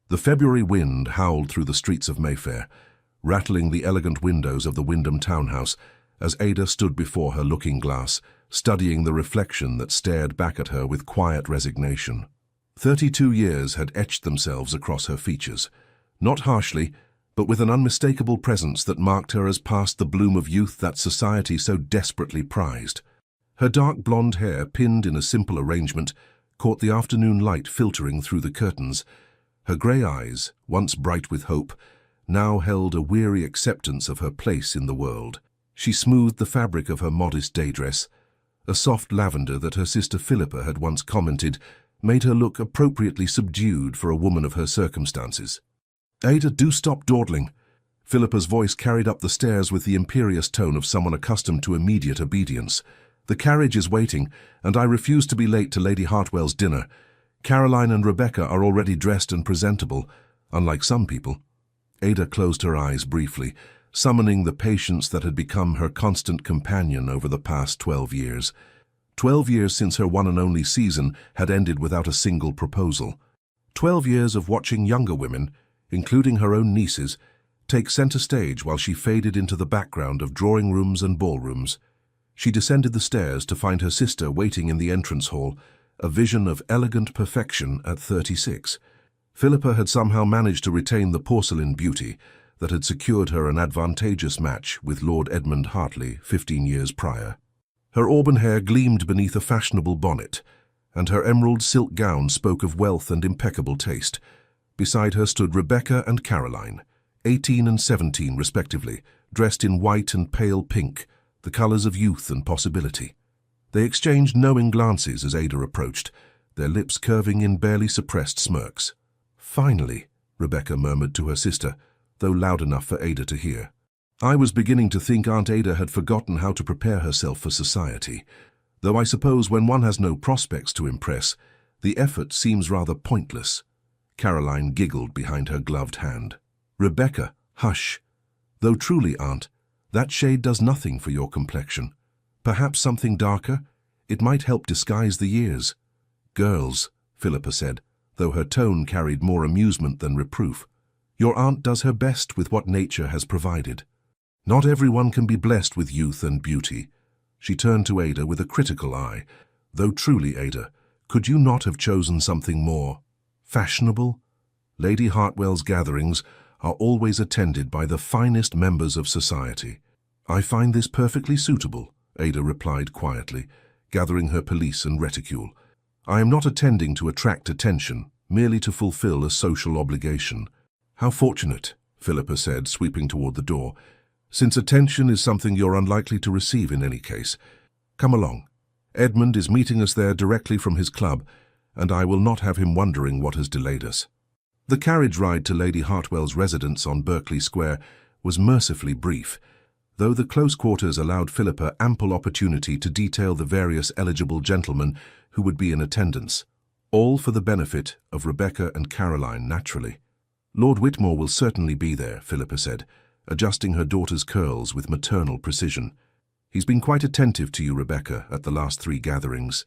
The February wind howled through the streets of Mayfair, rattling the elegant windows of the Wyndham townhouse as Ada stood before her looking-glass, studying the reflection that stared back at her with quiet resignation. 32 years had etched themselves across her features, not harshly, but with an unmistakable presence that marked her as past the bloom of youth that society so desperately prized. Her dark blonde hair, pinned in a simple arrangement, caught the afternoon light filtering through the curtains. Her grey eyes, once bright with hope, now held a weary acceptance of her place in the world. She smoothed the fabric of her modest day dress. A soft lavender that her sister Philippa had once commented made her look appropriately subdued for a woman of her circumstances. "Ada, do stop dawdling." Philippa's voice carried up the stairs with the imperious tone of someone accustomed to immediate obedience. "The carriage is waiting, and I refuse to be late to Lady Hartwell's dinner. Caroline and Rebecca are already dressed and presentable, unlike some people." Ada closed her eyes briefly, summoning the patience that had become her constant companion over the past 12 years. 12 years since her one and only season had ended without a single proposal. 12 years of watching younger women, including her own nieces, take center stage while she faded into the background of drawing rooms and ballrooms. She descended the stairs to find her sister waiting in the entrance hall, a vision of elegant perfection at 36. Philippa had somehow managed to retain the porcelain beauty that had secured her an advantageous match with Lord Edmund Hartley 15 years prior. Her auburn hair gleamed beneath a fashionable bonnet, and her emerald silk gown spoke of wealth and impeccable taste. Beside her stood Rebecca and Caroline, 18 and 17 respectively, dressed in white and pale pink, the colors of youth and possibility. They exchanged knowing glances as Ada approached, their lips curving in barely suppressed smirks. "Finally," Rebecca murmured to her sister, though loud enough for Ada to hear. "I was beginning to think Aunt Ada had forgotten how to prepare herself for society, though I suppose when one has no prospects to impress, the effort seems rather pointless." Caroline giggled behind her gloved hand. "Rebecca, hush. Though truly, Aunt, that shade does nothing for your complexion. Perhaps something darker? It might help disguise the years." "Girls," Philippa said, though her tone carried more amusement than reproof, "your aunt does her best with what nature has provided. Not everyone can be blessed with youth and beauty." She turned to Ada with a critical eye. "Though truly, Ada, could you not have chosen something more fashionable? Lady Hartwell's gatherings are always attended by the finest members of society." "I find this perfectly suitable," Ada replied quietly, gathering her pelisse and reticule. "I am not attending to attract attention, merely to fulfill a social obligation." "How fortunate," Philippa said, sweeping toward the door, "since attention is something you're unlikely to receive in any case. Come along. Edmund is meeting us there directly from his club, and I will not have him wondering what has delayed us." The carriage ride to Lady Hartwell's residence on Berkeley Square was mercifully brief, though the close quarters allowed Philippa ample opportunity to detail the various eligible gentlemen who would be in attendance, all for the benefit of Rebecca and Caroline, naturally. "Lord Whitmore will certainly be there," Philippa said, adjusting her daughter's curls with maternal precision. "He's been quite attentive to you, Rebecca, at the last 3 gatherings.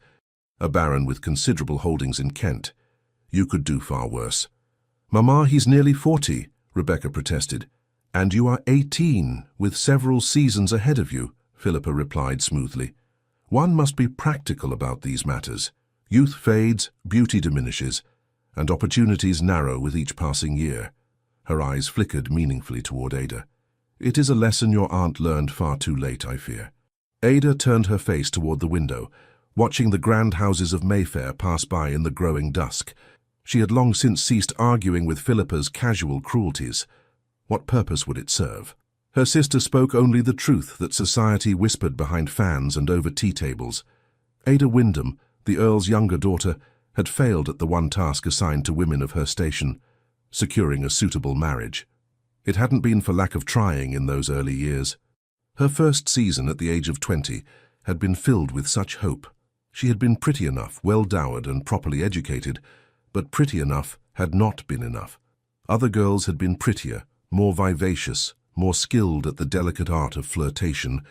A baron with considerable holdings in Kent. You could do far worse." "Mamma, he's nearly 40, Rebecca protested. "And you are 18, with several seasons ahead of you," Philippa replied smoothly. "One must be practical about these matters. Youth fades, beauty diminishes, and opportunities narrow with each passing year." Her eyes flickered meaningfully toward Ada. "It is a lesson your aunt learned far too late, I fear." Ada turned her face toward the window, watching the grand houses of Mayfair pass by in the growing dusk. She had long since ceased arguing with Philippa's casual cruelties. What purpose would it serve? Her sister spoke only the truth that society whispered behind fans and over tea tables. Ada Wyndham, the Earl's younger daughter, had failed at the one task assigned to women of her station, securing a suitable marriage. It hadn't been for lack of trying in those early years. Her first season at the age of 20 had been filled with such hope. She had been pretty enough, well-dowered and properly educated, but pretty enough had not been enough. Other girls had been prettier, more vivacious, more skilled at the delicate art of flirtation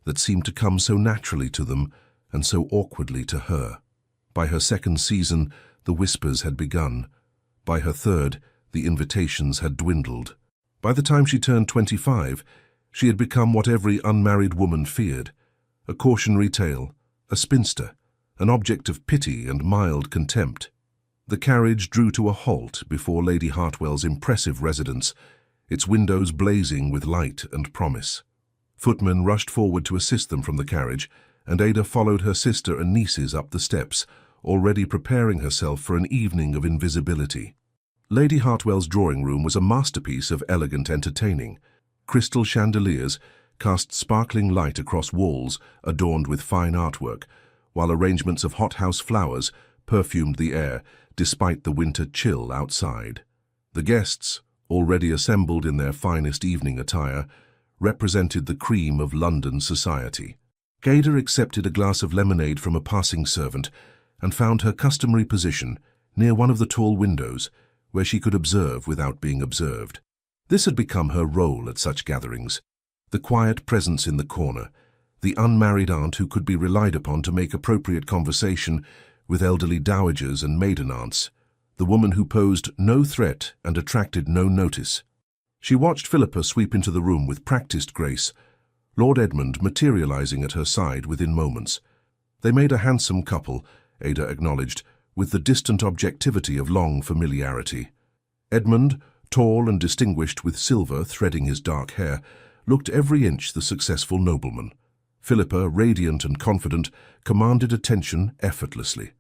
that seemed to come so naturally to them and so awkwardly to her. By her second season, the whispers had begun. By her third, the invitations had dwindled. By the time she turned 25, she had become what every unmarried woman feared: a cautionary tale, a spinster, an object of pity and mild contempt. The carriage drew to a halt before Lady Hartwell's impressive residence, its windows blazing with light and promise. Footmen rushed forward to assist them from the carriage, and Ada followed her sister and nieces up the steps, already preparing herself for an evening of invisibility. Lady Hartwell's drawing room was a masterpiece of elegant entertaining. Crystal chandeliers cast sparkling light across walls adorned with fine artwork, while arrangements of hothouse flowers perfumed the air despite the winter chill outside. The guests, already assembled in their finest evening attire, represented the cream of London society. Ada accepted a glass of lemonade from a passing servant and found her customary position near one of the tall windows, where she could observe without being observed. This had become her role at such gatherings: the quiet presence in the corner, the unmarried aunt who could be relied upon to make appropriate conversation with elderly dowagers and maiden aunts, the woman who posed no threat and attracted no notice. She watched Philippa sweep into the room with practiced grace, Lord Edmund materializing at her side within moments. They made a handsome couple, Ada acknowledged, with the distant objectivity of long familiarity. Edmund, tall and distinguished with silver threading his dark hair, looked every inch the successful nobleman. Philippa, radiant and confident, commanded attention effortlessly.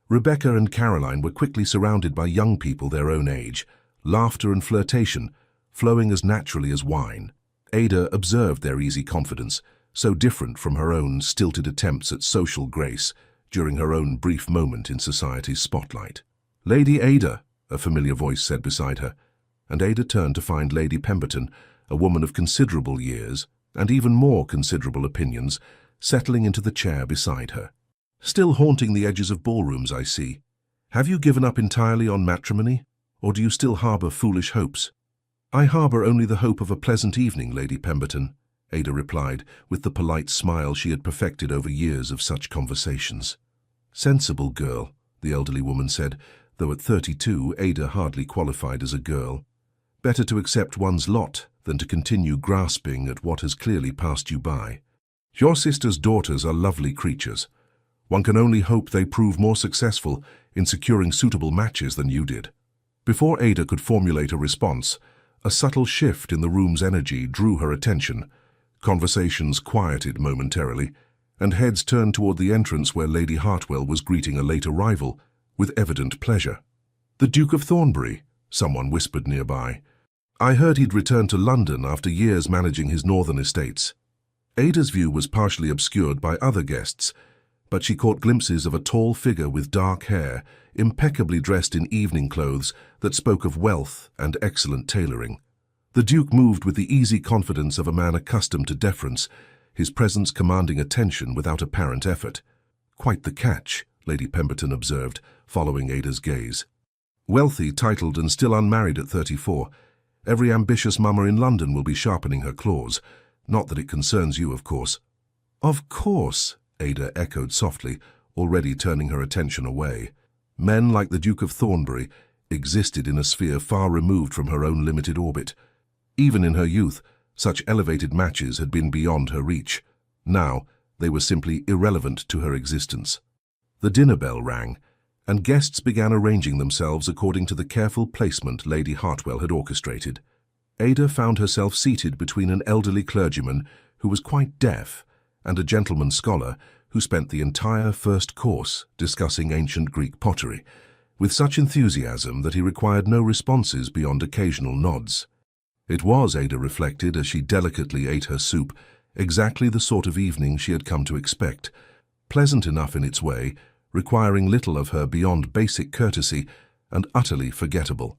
Rebecca and Caroline were quickly surrounded by young people their own age, laughter and flirtation flowing as naturally as wine. Ada observed their easy confidence, so different from her own stilted attempts at social grace during her own brief moment in society's spotlight. "Lady Ada," a familiar voice said beside her, and Ada turned to find Lady Pemberton, a woman of considerable years and even more considerable opinions, settling into the chair beside her. "Still haunting the edges of ballrooms, I see. Have you given up entirely on matrimony, or do you still harbour foolish hopes?" "I harbour only the hope of a pleasant evening, Lady Pemberton," Ada replied, with the polite smile she had perfected over years of such conversations. "Sensible girl," the elderly woman said, though at 32 Ada hardly qualified as a girl. "Better to accept one's lot than to continue grasping at what has clearly passed you by. Your sister's daughters are lovely creatures. One can only hope they prove more successful in securing suitable matches than you did." Before Ada could formulate a response, a subtle shift in the room's energy drew her attention. Conversations quieted momentarily, and heads turned toward the entrance where Lady Hartwell was greeting a late arrival with evident pleasure. "The Duke of Thornbury," someone whispered nearby. "I heard he'd returned to London after years managing his northern estates." Ada's view was partially obscured by other guests, but she caught glimpses of a tall figure with dark hair, impeccably dressed in evening clothes that spoke of wealth and excellent tailoring. The Duke moved with the easy confidence of a man accustomed to deference, his presence commanding attention without apparent effort. "Quite the catch," Lady Pemberton observed, following Ada's gaze. "Wealthy, titled, and still unmarried at 34. Every ambitious mama in London will be sharpening her claws. Not that it concerns you, of course." "Of course," Ada echoed softly, already turning her attention away. Men like the Duke of Thornbury existed in a sphere far removed from her own limited orbit. Even in her youth, such elevated matches had been beyond her reach. Now, they were simply irrelevant to her existence. The dinner bell rang, and guests began arranging themselves according to the careful placement Lady Hartwell had orchestrated. Ada found herself seated between an elderly clergyman who was quite deaf and a gentleman scholar who spent the entire first course discussing ancient Greek pottery, with such enthusiasm that he required no responses beyond occasional nods. It was, Ada reflected as she delicately ate her soup, exactly the sort of evening she had come to expect, pleasant enough in its way, requiring little of her beyond basic courtesy, and utterly forgettable.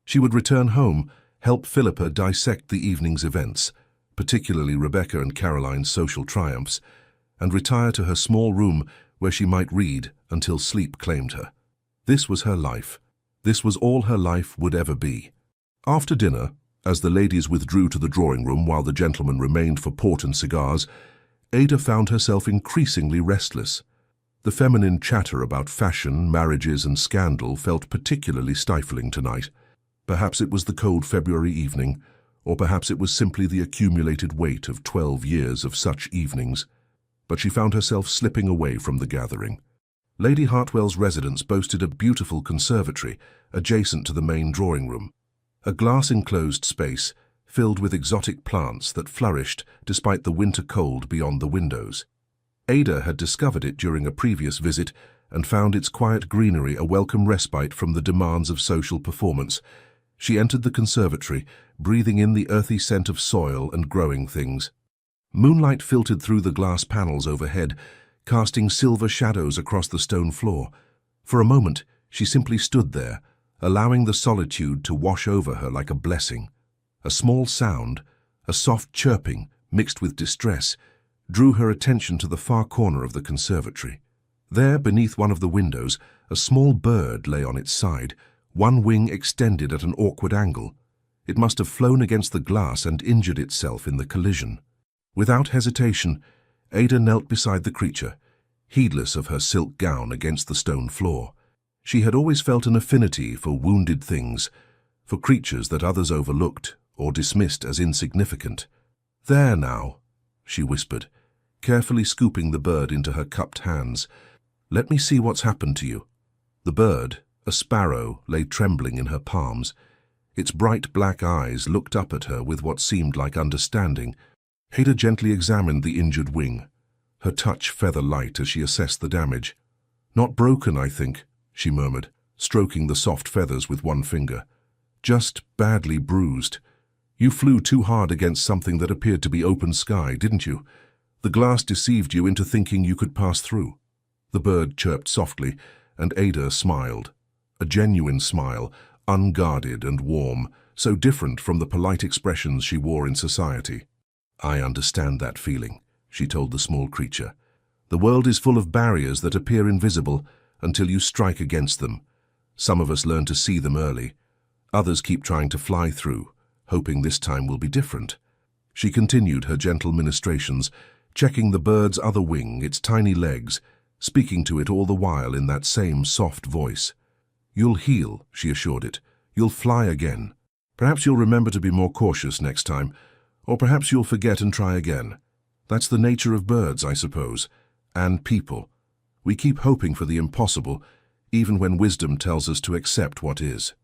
She would return home, help Philippa dissect the evening's events, particularly Rebecca and Caroline's social triumphs, and retire to her small room where she might read until sleep claimed her. This was her life. This was all her life would ever be. After dinner, as the ladies withdrew to the drawing-room while the gentlemen remained for port and cigars, Ada found herself increasingly restless. The feminine chatter about fashion, marriages, and scandal felt particularly stifling tonight. Perhaps it was the cold February evening, or perhaps it was simply the accumulated weight of 12 years of such evenings, but she found herself slipping away from the gathering. Lady Hartwell's residence boasted a beautiful conservatory adjacent to the main drawing room, a glass-enclosed space filled with exotic plants that flourished despite the winter cold beyond the windows. Ada had discovered it during a previous visit and found its quiet greenery a welcome respite from the demands of social performance. She entered the conservatory, breathing in the earthy scent of soil and growing things. Moonlight filtered through the glass panels overhead, casting silver shadows across the stone floor. For a moment, she simply stood there, allowing the solitude to wash over her like a blessing. A small sound, a soft chirping mixed with distress, drew her attention to the far corner of the conservatory. There, beneath one of the windows, a small bird lay on its side, one wing extended at an awkward angle. It must have flown against the glass and injured itself in the collision. Without hesitation, Ada knelt beside the creature, heedless of her silk gown against the stone floor. She had always felt an affinity for wounded things, for creatures that others overlooked or dismissed as insignificant. "There now," she whispered, carefully scooping the bird into her cupped hands. "Let me see what's happened to you." The bird, a sparrow, lay trembling in her palms. Its bright black eyes looked up at her with what seemed like understanding. Ada gently examined the injured wing, her touch feather-light as she assessed the damage. "Not broken, I think," she murmured, stroking the soft feathers with one finger. "Just badly bruised. You flew too hard against something that appeared to be open sky, didn't you? The glass deceived you into thinking you could pass through." The bird chirped softly, and Ada smiled. A genuine smile, unguarded and warm, so different from the polite expressions she wore in society. "I understand that feeling," she told the small creature. "The world is full of barriers that appear invisible until you strike against them. Some of us learn to see them early. Others keep trying to fly through, hoping this time will be different." She continued her gentle ministrations, checking the bird's other wing, its tiny legs, speaking to it all the while in that same soft voice. "You'll heal," she assured it. "You'll fly again. Perhaps you'll remember to be more cautious next time, or perhaps you'll forget and try again. That's the nature of birds, I suppose, and people. We keep hoping for the impossible, even when wisdom tells us to accept what is."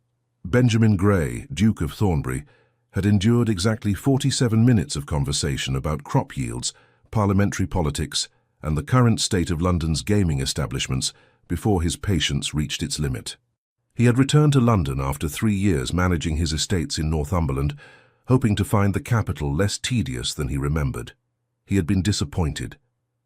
Benjamin Grey, Duke of Thornbury, had endured exactly 47 minutes of conversation about crop yields, parliamentary politics, and the current state of London's gaming establishments before his patience reached its limit. He had returned to London after 3 years managing his estates in Northumberland, hoping to find the capital less tedious than he remembered. He had been disappointed.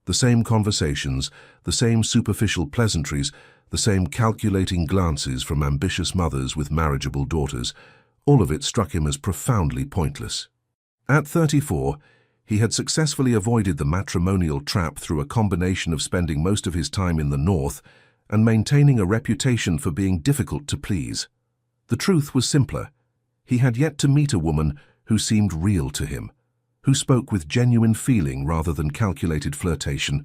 The same conversations, the same superficial pleasantries, the same calculating glances from ambitious mothers with marriageable daughters, all of it struck him as profoundly pointless. At 34, he had successfully avoided the matrimonial trap through a combination of spending most of his time in the north and maintaining a reputation for being difficult to please. The truth was simpler. He had yet to meet a woman who seemed real to him, who spoke with genuine feeling rather than calculated flirtation,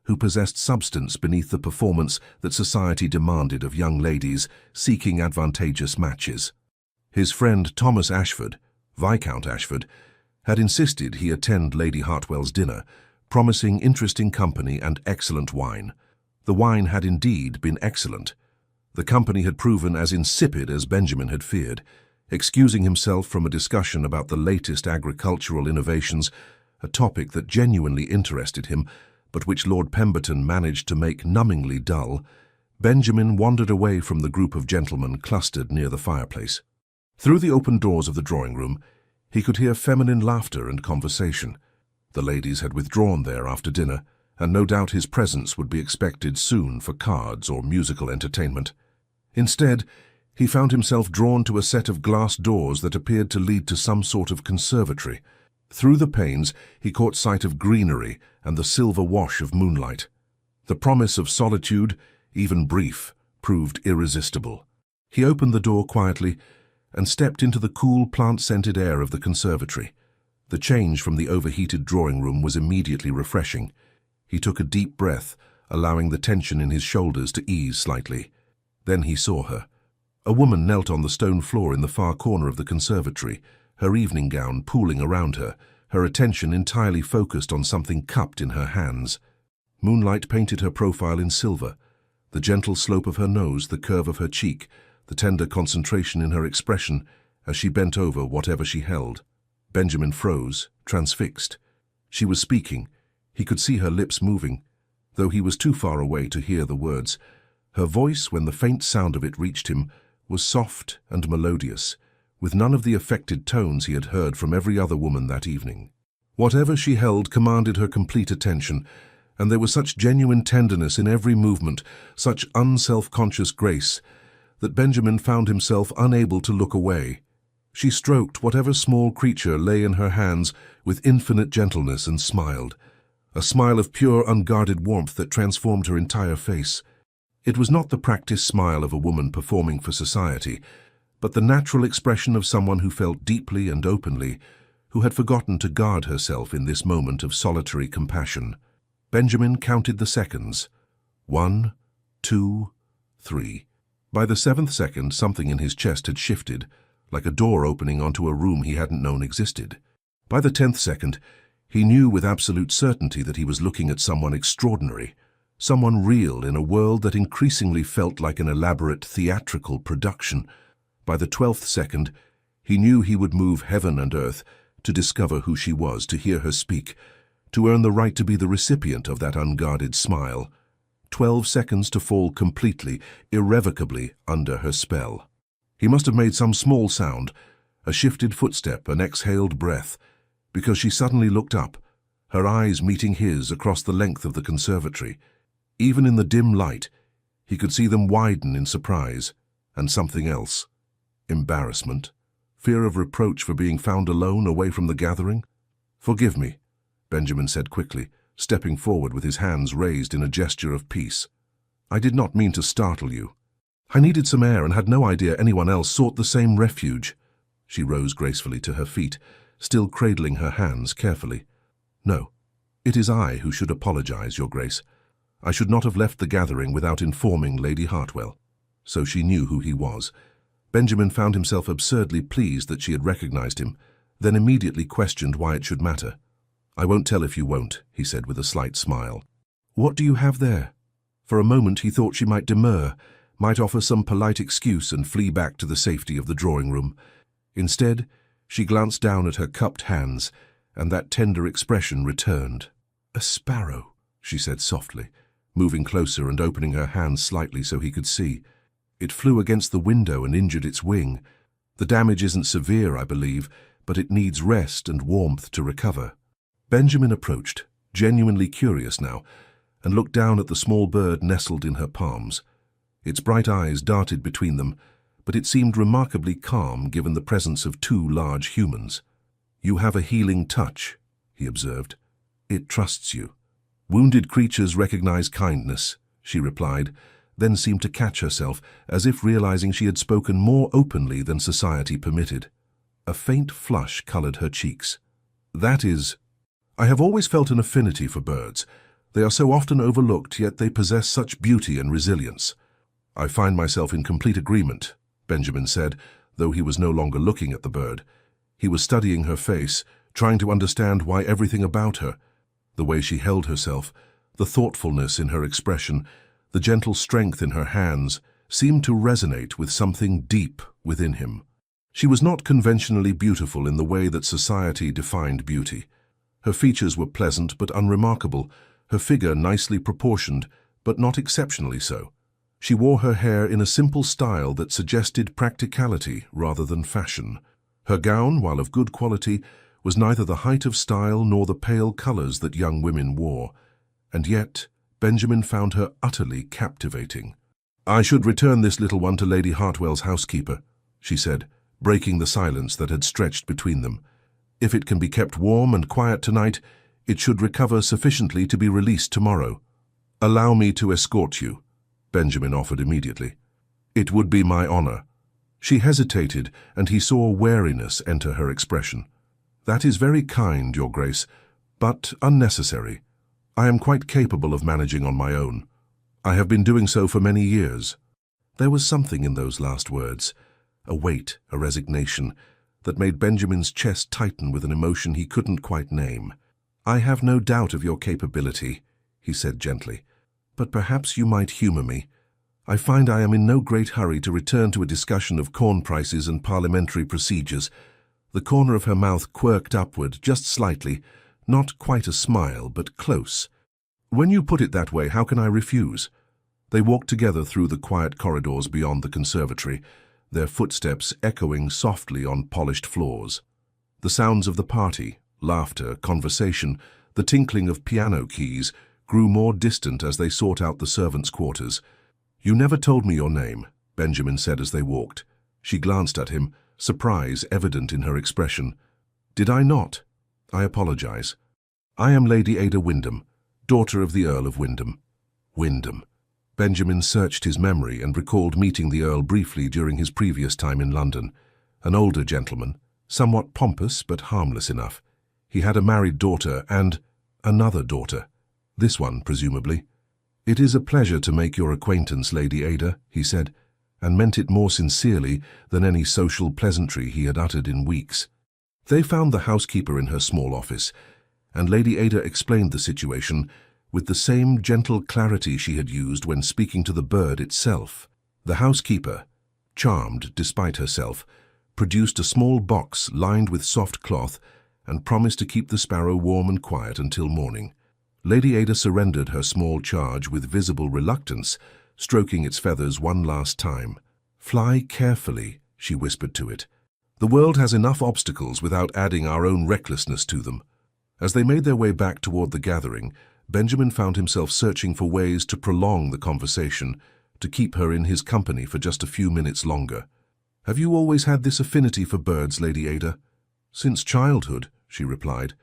who possessed substance beneath the performance that society demanded of young ladies seeking advantageous matches. His friend Thomas Ashford, Viscount Ashford, had insisted he attend Lady Hartwell's dinner, promising interesting company and excellent wine. The wine had indeed been excellent. The company had proven as insipid as Benjamin had feared. Excusing himself from a discussion about the latest agricultural innovations, a topic that genuinely interested him, but which Lord Pemberton managed to make numbingly dull, Benjamin wandered away from the group of gentlemen clustered near the fireplace. Through the open doors of the drawing-room, he could hear feminine laughter and conversation. The ladies had withdrawn there after dinner, and no doubt his presence would be expected soon for cards or musical entertainment. Instead, he found himself drawn to a set of glass doors that appeared to lead to some sort of conservatory. Through the panes, he caught sight of greenery and the silver wash of moonlight. The promise of solitude, even brief, proved irresistible. He opened the door quietly and stepped into the cool, plant-scented air of the conservatory. The change from the overheated drawing-room was immediately refreshing. He took a deep breath, allowing the tension in his shoulders to ease slightly. Then he saw her. A woman knelt on the stone floor in the far corner of the conservatory, her evening gown pooling around her, her attention entirely focused on something cupped in her hands. Moonlight painted her profile in silver, the gentle slope of her nose, the curve of her cheek, the tender concentration in her expression as she bent over whatever she held. Benjamin froze, transfixed. She was speaking. He could see her lips moving, though he was too far away to hear the words. Her voice, when the faint sound of it reached him, was soft and melodious, with none of the affected tones he had heard from every other woman that evening. Whatever she held commanded her complete attention, and there was such genuine tenderness in every movement, such unself-conscious grace, that Benjamin found himself unable to look away. She stroked whatever small creature lay in her hands with infinite gentleness and smiled, a smile of pure, unguarded warmth that transformed her entire face. It was not the practiced smile of a woman performing for society, but the natural expression of someone who felt deeply and openly, who had forgotten to guard herself in this moment of solitary compassion. Benjamin counted the seconds. 1, 2, 3. By the 7th second, something in his chest had shifted, like a door opening onto a room he hadn't known existed. By the 10th second, he knew with absolute certainty that he was looking at someone extraordinary, someone real in a world that increasingly felt like an elaborate theatrical production. By the 12th second, he knew he would move heaven and earth to discover who she was, to hear her speak, to earn the right to be the recipient of that unguarded smile. 12 seconds to fall completely, irrevocably under her spell. He must have made some small sound, a shifted footstep, an exhaled breath, because she suddenly looked up, her eyes meeting his across the length of the conservatory. Even in the dim light, he could see them widen in surprise, and something else. Embarrassment, fear of reproach for being found alone away from the gathering. "Forgive me," Benjamin said quickly, stepping forward with his hands raised in a gesture of peace. "I did not mean to startle you. I needed some air and had no idea anyone else sought the same refuge." She rose gracefully to her feet, still cradling her hands carefully. "No, it is I who should apologize, Your Grace. I should not have left the gathering without informing Lady Hartwell." So she knew who he was. Benjamin found himself absurdly pleased that she had recognized him, then immediately questioned why it should matter. "I won't tell if you won't," he said with a slight smile. "What do you have there?" For a moment he thought she might demur, might offer some polite excuse and flee back to the safety of the drawing-room. Instead, she glanced down at her cupped hands, and that tender expression returned. "A sparrow," she said softly, moving closer and opening her hands slightly so he could see. "It flew against the window and injured its wing. The damage isn't severe, I believe, but it needs rest and warmth to recover." Benjamin approached, genuinely curious now, and looked down at the small bird nestled in her palms. Its bright eyes darted between them, but it seemed remarkably calm given the presence of two large humans. "You have a healing touch," he observed. "It trusts you." "Wounded creatures recognize kindness," she replied, then seemed to catch herself, as if realizing she had spoken more openly than society permitted. A faint flush colored her cheeks. "That is, I have always felt an affinity for birds. They are so often overlooked, yet they possess such beauty and resilience." "I find myself in complete agreement," Benjamin said, though he was no longer looking at the bird. He was studying her face, trying to understand why everything about her, the way she held herself, the thoughtfulness in her expression, the gentle strength in her hands, seemed to resonate with something deep within him. She was not conventionally beautiful in the way that society defined beauty. Her features were pleasant but unremarkable, her figure nicely proportioned, but not exceptionally so. She wore her hair in a simple style that suggested practicality rather than fashion. Her gown, while of good quality, was neither the height of style nor the pale colors that young women wore, and yet Benjamin found her utterly captivating. "I should return this little one to Lady Hartwell's housekeeper," she said, breaking the silence that had stretched between them. "If it can be kept warm and quiet tonight, it should recover sufficiently to be released tomorrow." "Allow me to escort you," Benjamin offered immediately. "It would be my honor." She hesitated, and he saw wariness enter her expression. "That is very kind, Your Grace, but unnecessary. I am quite capable of managing on my own. I have been doing so for many years." There was something in those last words, a weight, a resignation, that made Benjamin's chest tighten with an emotion he couldn't quite name. "I have no doubt of your capability," he said gently, "but perhaps you might humor me. I find I am in no great hurry to return to a discussion of corn prices and parliamentary procedures." The corner of her mouth quirked upward just slightly, not quite a smile, but close. "When you put it that way, how can I refuse?" They walked together through the quiet corridors beyond the conservatory, their footsteps echoing softly on polished floors. The sounds of the party, laughter, conversation, the tinkling of piano keys, grew more distant as they sought out the servants' quarters. "You never told me your name," Benjamin said as they walked. She glanced at him, surprise evident in her expression. "Did I not? I apologize. I am Lady Ada Wyndham, daughter of the Earl of Wyndham." Wyndham. Benjamin searched his memory and recalled meeting the Earl briefly during his previous time in London. An older gentleman, somewhat pompous but harmless enough. He had a married daughter and another daughter. This one, presumably. "It is a pleasure to make your acquaintance, Lady Ada," he said, and meant it more sincerely than any social pleasantry he had uttered in weeks. They found the housekeeper in her small office, and Lady Ada explained the situation with the same gentle clarity she had used when speaking to the bird itself. The housekeeper, charmed despite herself, produced a small box lined with soft cloth and promised to keep the sparrow warm and quiet until morning. Lady Ada surrendered her small charge with visible reluctance, stroking its feathers one last time. "Fly carefully," she whispered to it. "The world has enough obstacles without adding our own recklessness to them." As they made their way back toward the gathering, Benjamin found himself searching for ways to prolong the conversation, to keep her in his company for just a few minutes longer. "Have you always had this affinity for birds, Lady Ada?" "Since childhood," she replied,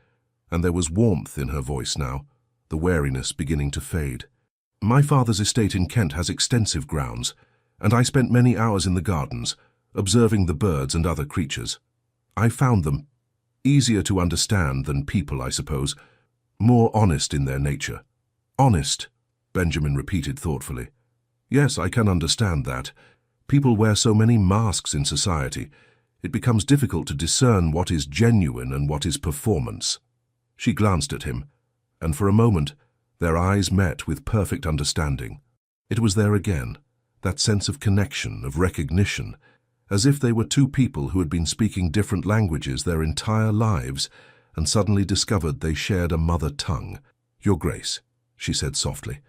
and there was warmth in her voice now, the wariness beginning to fade. "My father's estate in Kent has extensive grounds, and I spent many hours in the gardens, observing the birds and other creatures. I found them easier to understand than people, I suppose, more honest in their nature." "Honest," Benjamin repeated thoughtfully. "Yes, I can understand that. People wear so many masks in society. It becomes difficult to discern what is genuine and what is performance." She glanced at him, and for a moment their eyes met with perfect understanding. It was there again, that sense of connection, of recognition, as if they were two people who had been speaking different languages their entire lives and suddenly discovered they shared a mother tongue. "Your Grace," she said softly,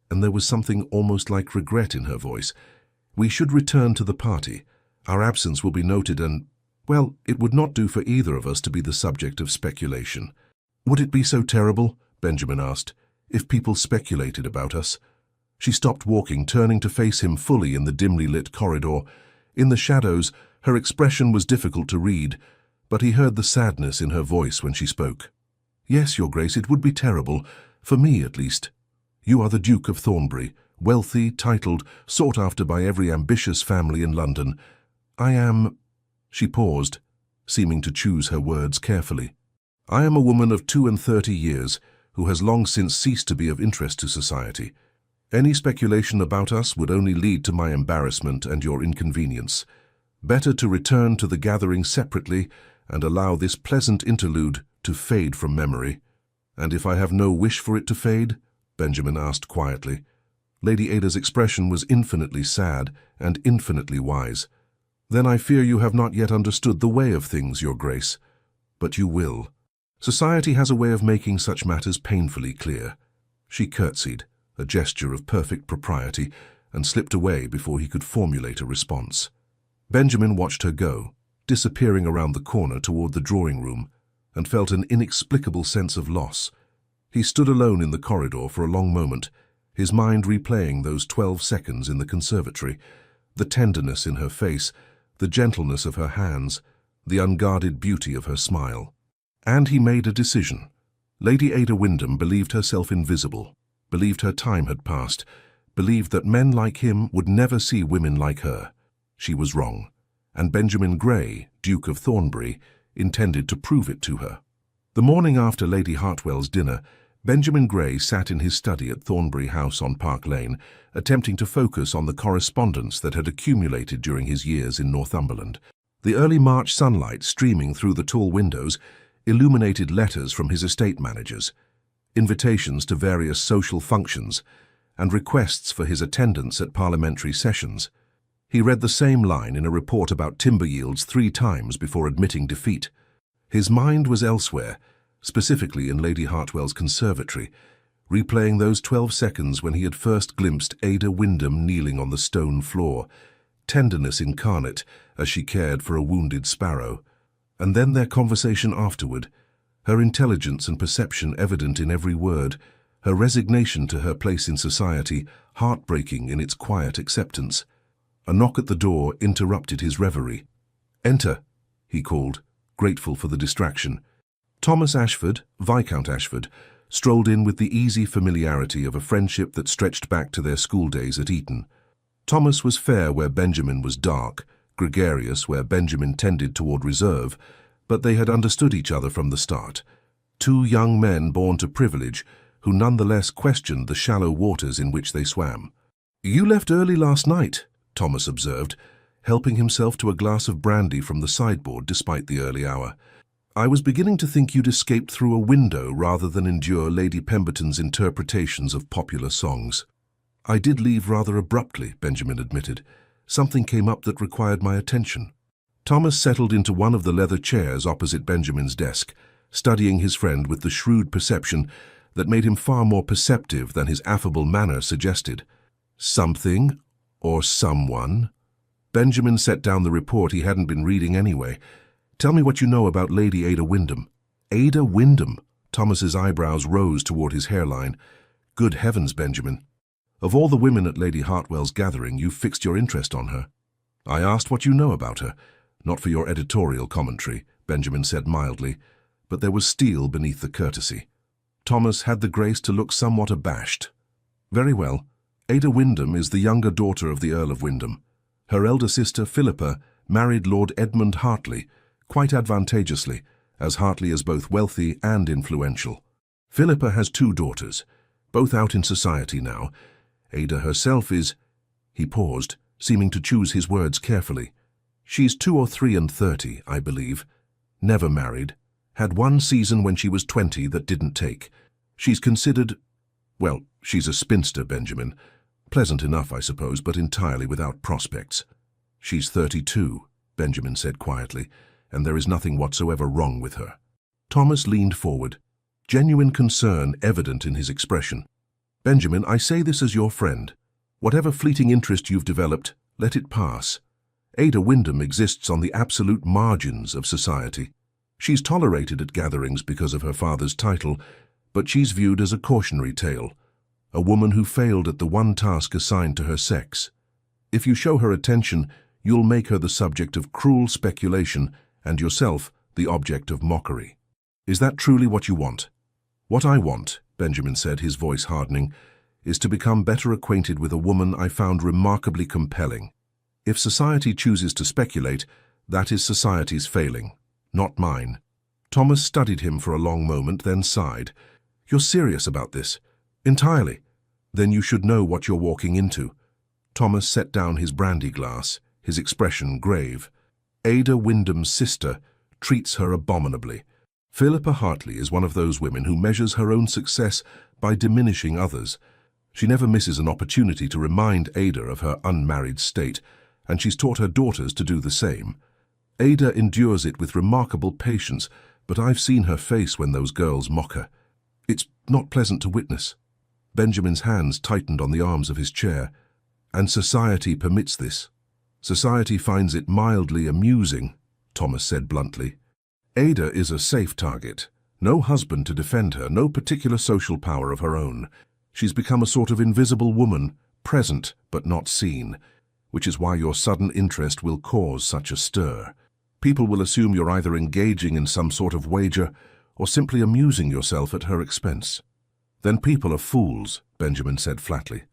and there was something almost like regret in her voice. "We should return to the party. Our absence will be noted and, well, it would not do for either of us to be the subject of speculation." "Would it be so terrible," Benjamin asked, "if people speculated about us?" She stopped walking, turning to face him fully in the dimly lit corridor. In the shadows, her expression was difficult to read, but he heard the sadness in her voice when she spoke. "Yes, Your Grace, it would be terrible, for me at least. You are the Duke of Thornbury, wealthy, titled, sought after by every ambitious family in London. I am—" She paused, seeming to choose her words carefully. "I am a woman of 32 years, who has long since ceased to be of interest to society. Any speculation about us would only lead to my embarrassment and your inconvenience. Better to return to the gathering separately and allow this pleasant interlude to fade from memory." "And if I have no wish for it to fade?" Benjamin asked quietly. Lady Ada's expression was infinitely sad and infinitely wise. "Then I fear you have not yet understood the way of things, Your Grace. But you will. Society has a way of making such matters painfully clear." She curtsied, a gesture of perfect propriety, and slipped away before he could formulate a response. Benjamin watched her go, disappearing around the corner toward the drawing-room, and felt an inexplicable sense of loss. He stood alone in the corridor for a long moment, his mind replaying those 12 seconds in the conservatory, the tenderness in her face, the gentleness of her hands, the unguarded beauty of her smile. And he made a decision. Lady Ada Wyndham believed herself invisible, believed her time had passed, believed that men like him would never see women like her. She was wrong, and Benjamin Grey, Duke of Thornbury, intended to prove it to her. The morning after Lady Hartwell's dinner, Benjamin Gray sat in his study at Thornbury House on Park Lane, attempting to focus on the correspondence that had accumulated during his years in Northumberland. The early March sunlight streaming through the tall windows illuminated letters from his estate managers, invitations to various social functions, and requests for his attendance at parliamentary sessions. He read the same line in a report about timber yields 3 times before admitting defeat. His mind was elsewhere, specifically in Lady Hartwell's conservatory, replaying those 12 seconds when he had first glimpsed Ada Wyndham kneeling on the stone floor, tenderness incarnate as she cared for a wounded sparrow. And then their conversation afterward, her intelligence and perception evident in every word, her resignation to her place in society, heartbreaking in its quiet acceptance. A knock at the door interrupted his reverie. "Enter," he called, grateful for the distraction. Thomas Ashford, Viscount Ashford, strolled in with the easy familiarity of a friendship that stretched back to their school days at Eton. Thomas was fair where Benjamin was dark, gregarious where Benjamin tended toward reserve, but they had understood each other from the start. 2 young men born to privilege, who nonetheless questioned the shallow waters in which they swam. "You left early last night," Thomas observed, helping himself to a glass of brandy from the sideboard despite the early hour. "I was beginning to think you'd escaped through a window rather than endure Lady Pemberton's interpretations of popular songs." "I did leave rather abruptly," Benjamin admitted. "Something came up that required my attention." Thomas settled into one of the leather chairs opposite Benjamin's desk, studying his friend with the shrewd perception that made him far more perceptive than his affable manner suggested. "Something or someone?" Benjamin set down the report he hadn't been reading anyway. "Tell me what you know about Lady Ada Wyndham." "Ada Wyndham?" Thomas's eyebrows rose toward his hairline. "Good heavens, Benjamin. Of all the women at Lady Hartwell's gathering, you've fixed your interest on her." "I asked what you know about her, not for your editorial commentary," Benjamin said mildly, but there was steel beneath the courtesy. Thomas had the grace to look somewhat abashed. "Very well. Ada Wyndham is the younger daughter of the Earl of Wyndham. Her elder sister, Philippa, married Lord Edmund Hartley, quite advantageously, as Hartley is both wealthy and influential. Philippa has 2 daughters, both out in society now. Ada herself is—" He paused, seeming to choose his words carefully. "She's 2 or 3 and 30, I believe. Never married. Had 1 season when she was 20 that didn't take. She's considered— well, she's a spinster, Benjamin. Pleasant enough, I suppose, but entirely without prospects." "She's 32, Benjamin said quietly, "and there is nothing whatsoever wrong with her." Thomas leaned forward, genuine concern evident in his expression. "Benjamin, I say this as your friend. Whatever fleeting interest you've developed, let it pass. Ada Wyndham exists on the absolute margins of society. She's tolerated at gatherings because of her father's title, but she's viewed as a cautionary tale, a woman who failed at the one task assigned to her sex. If you show her attention, you'll make her the subject of cruel speculation and yourself the object of mockery. Is that truly what you want?" "What I want," Benjamin said, his voice hardening, "is to become better acquainted with a woman I found remarkably compelling. If society chooses to speculate, that is society's failing, not mine." Thomas studied him for a long moment, then sighed. "You're serious about this?" "Entirely." "Then you should know what you're walking into." Thomas set down his brandy glass, his expression grave. "Ada Wyndham's sister treats her abominably. Philippa Hartley is one of those women who measures her own success by diminishing others. She never misses an opportunity to remind Ada of her unmarried state, and she's taught her daughters to do the same. Ada endures it with remarkable patience, but I've seen her face when those girls mock her. It's not pleasant to witness." Benjamin's hands tightened on the arms of his chair. "And society permits this. Society finds it mildly amusing," Thomas said bluntly. "Ada is a safe target. No husband to defend her, no particular social power of her own. She's become a sort of invisible woman, present but not seen, which is why your sudden interest will cause such a stir. People will assume you're either engaging in some sort of wager or simply amusing yourself at her expense." "Then people are fools," Benjamin said flatly.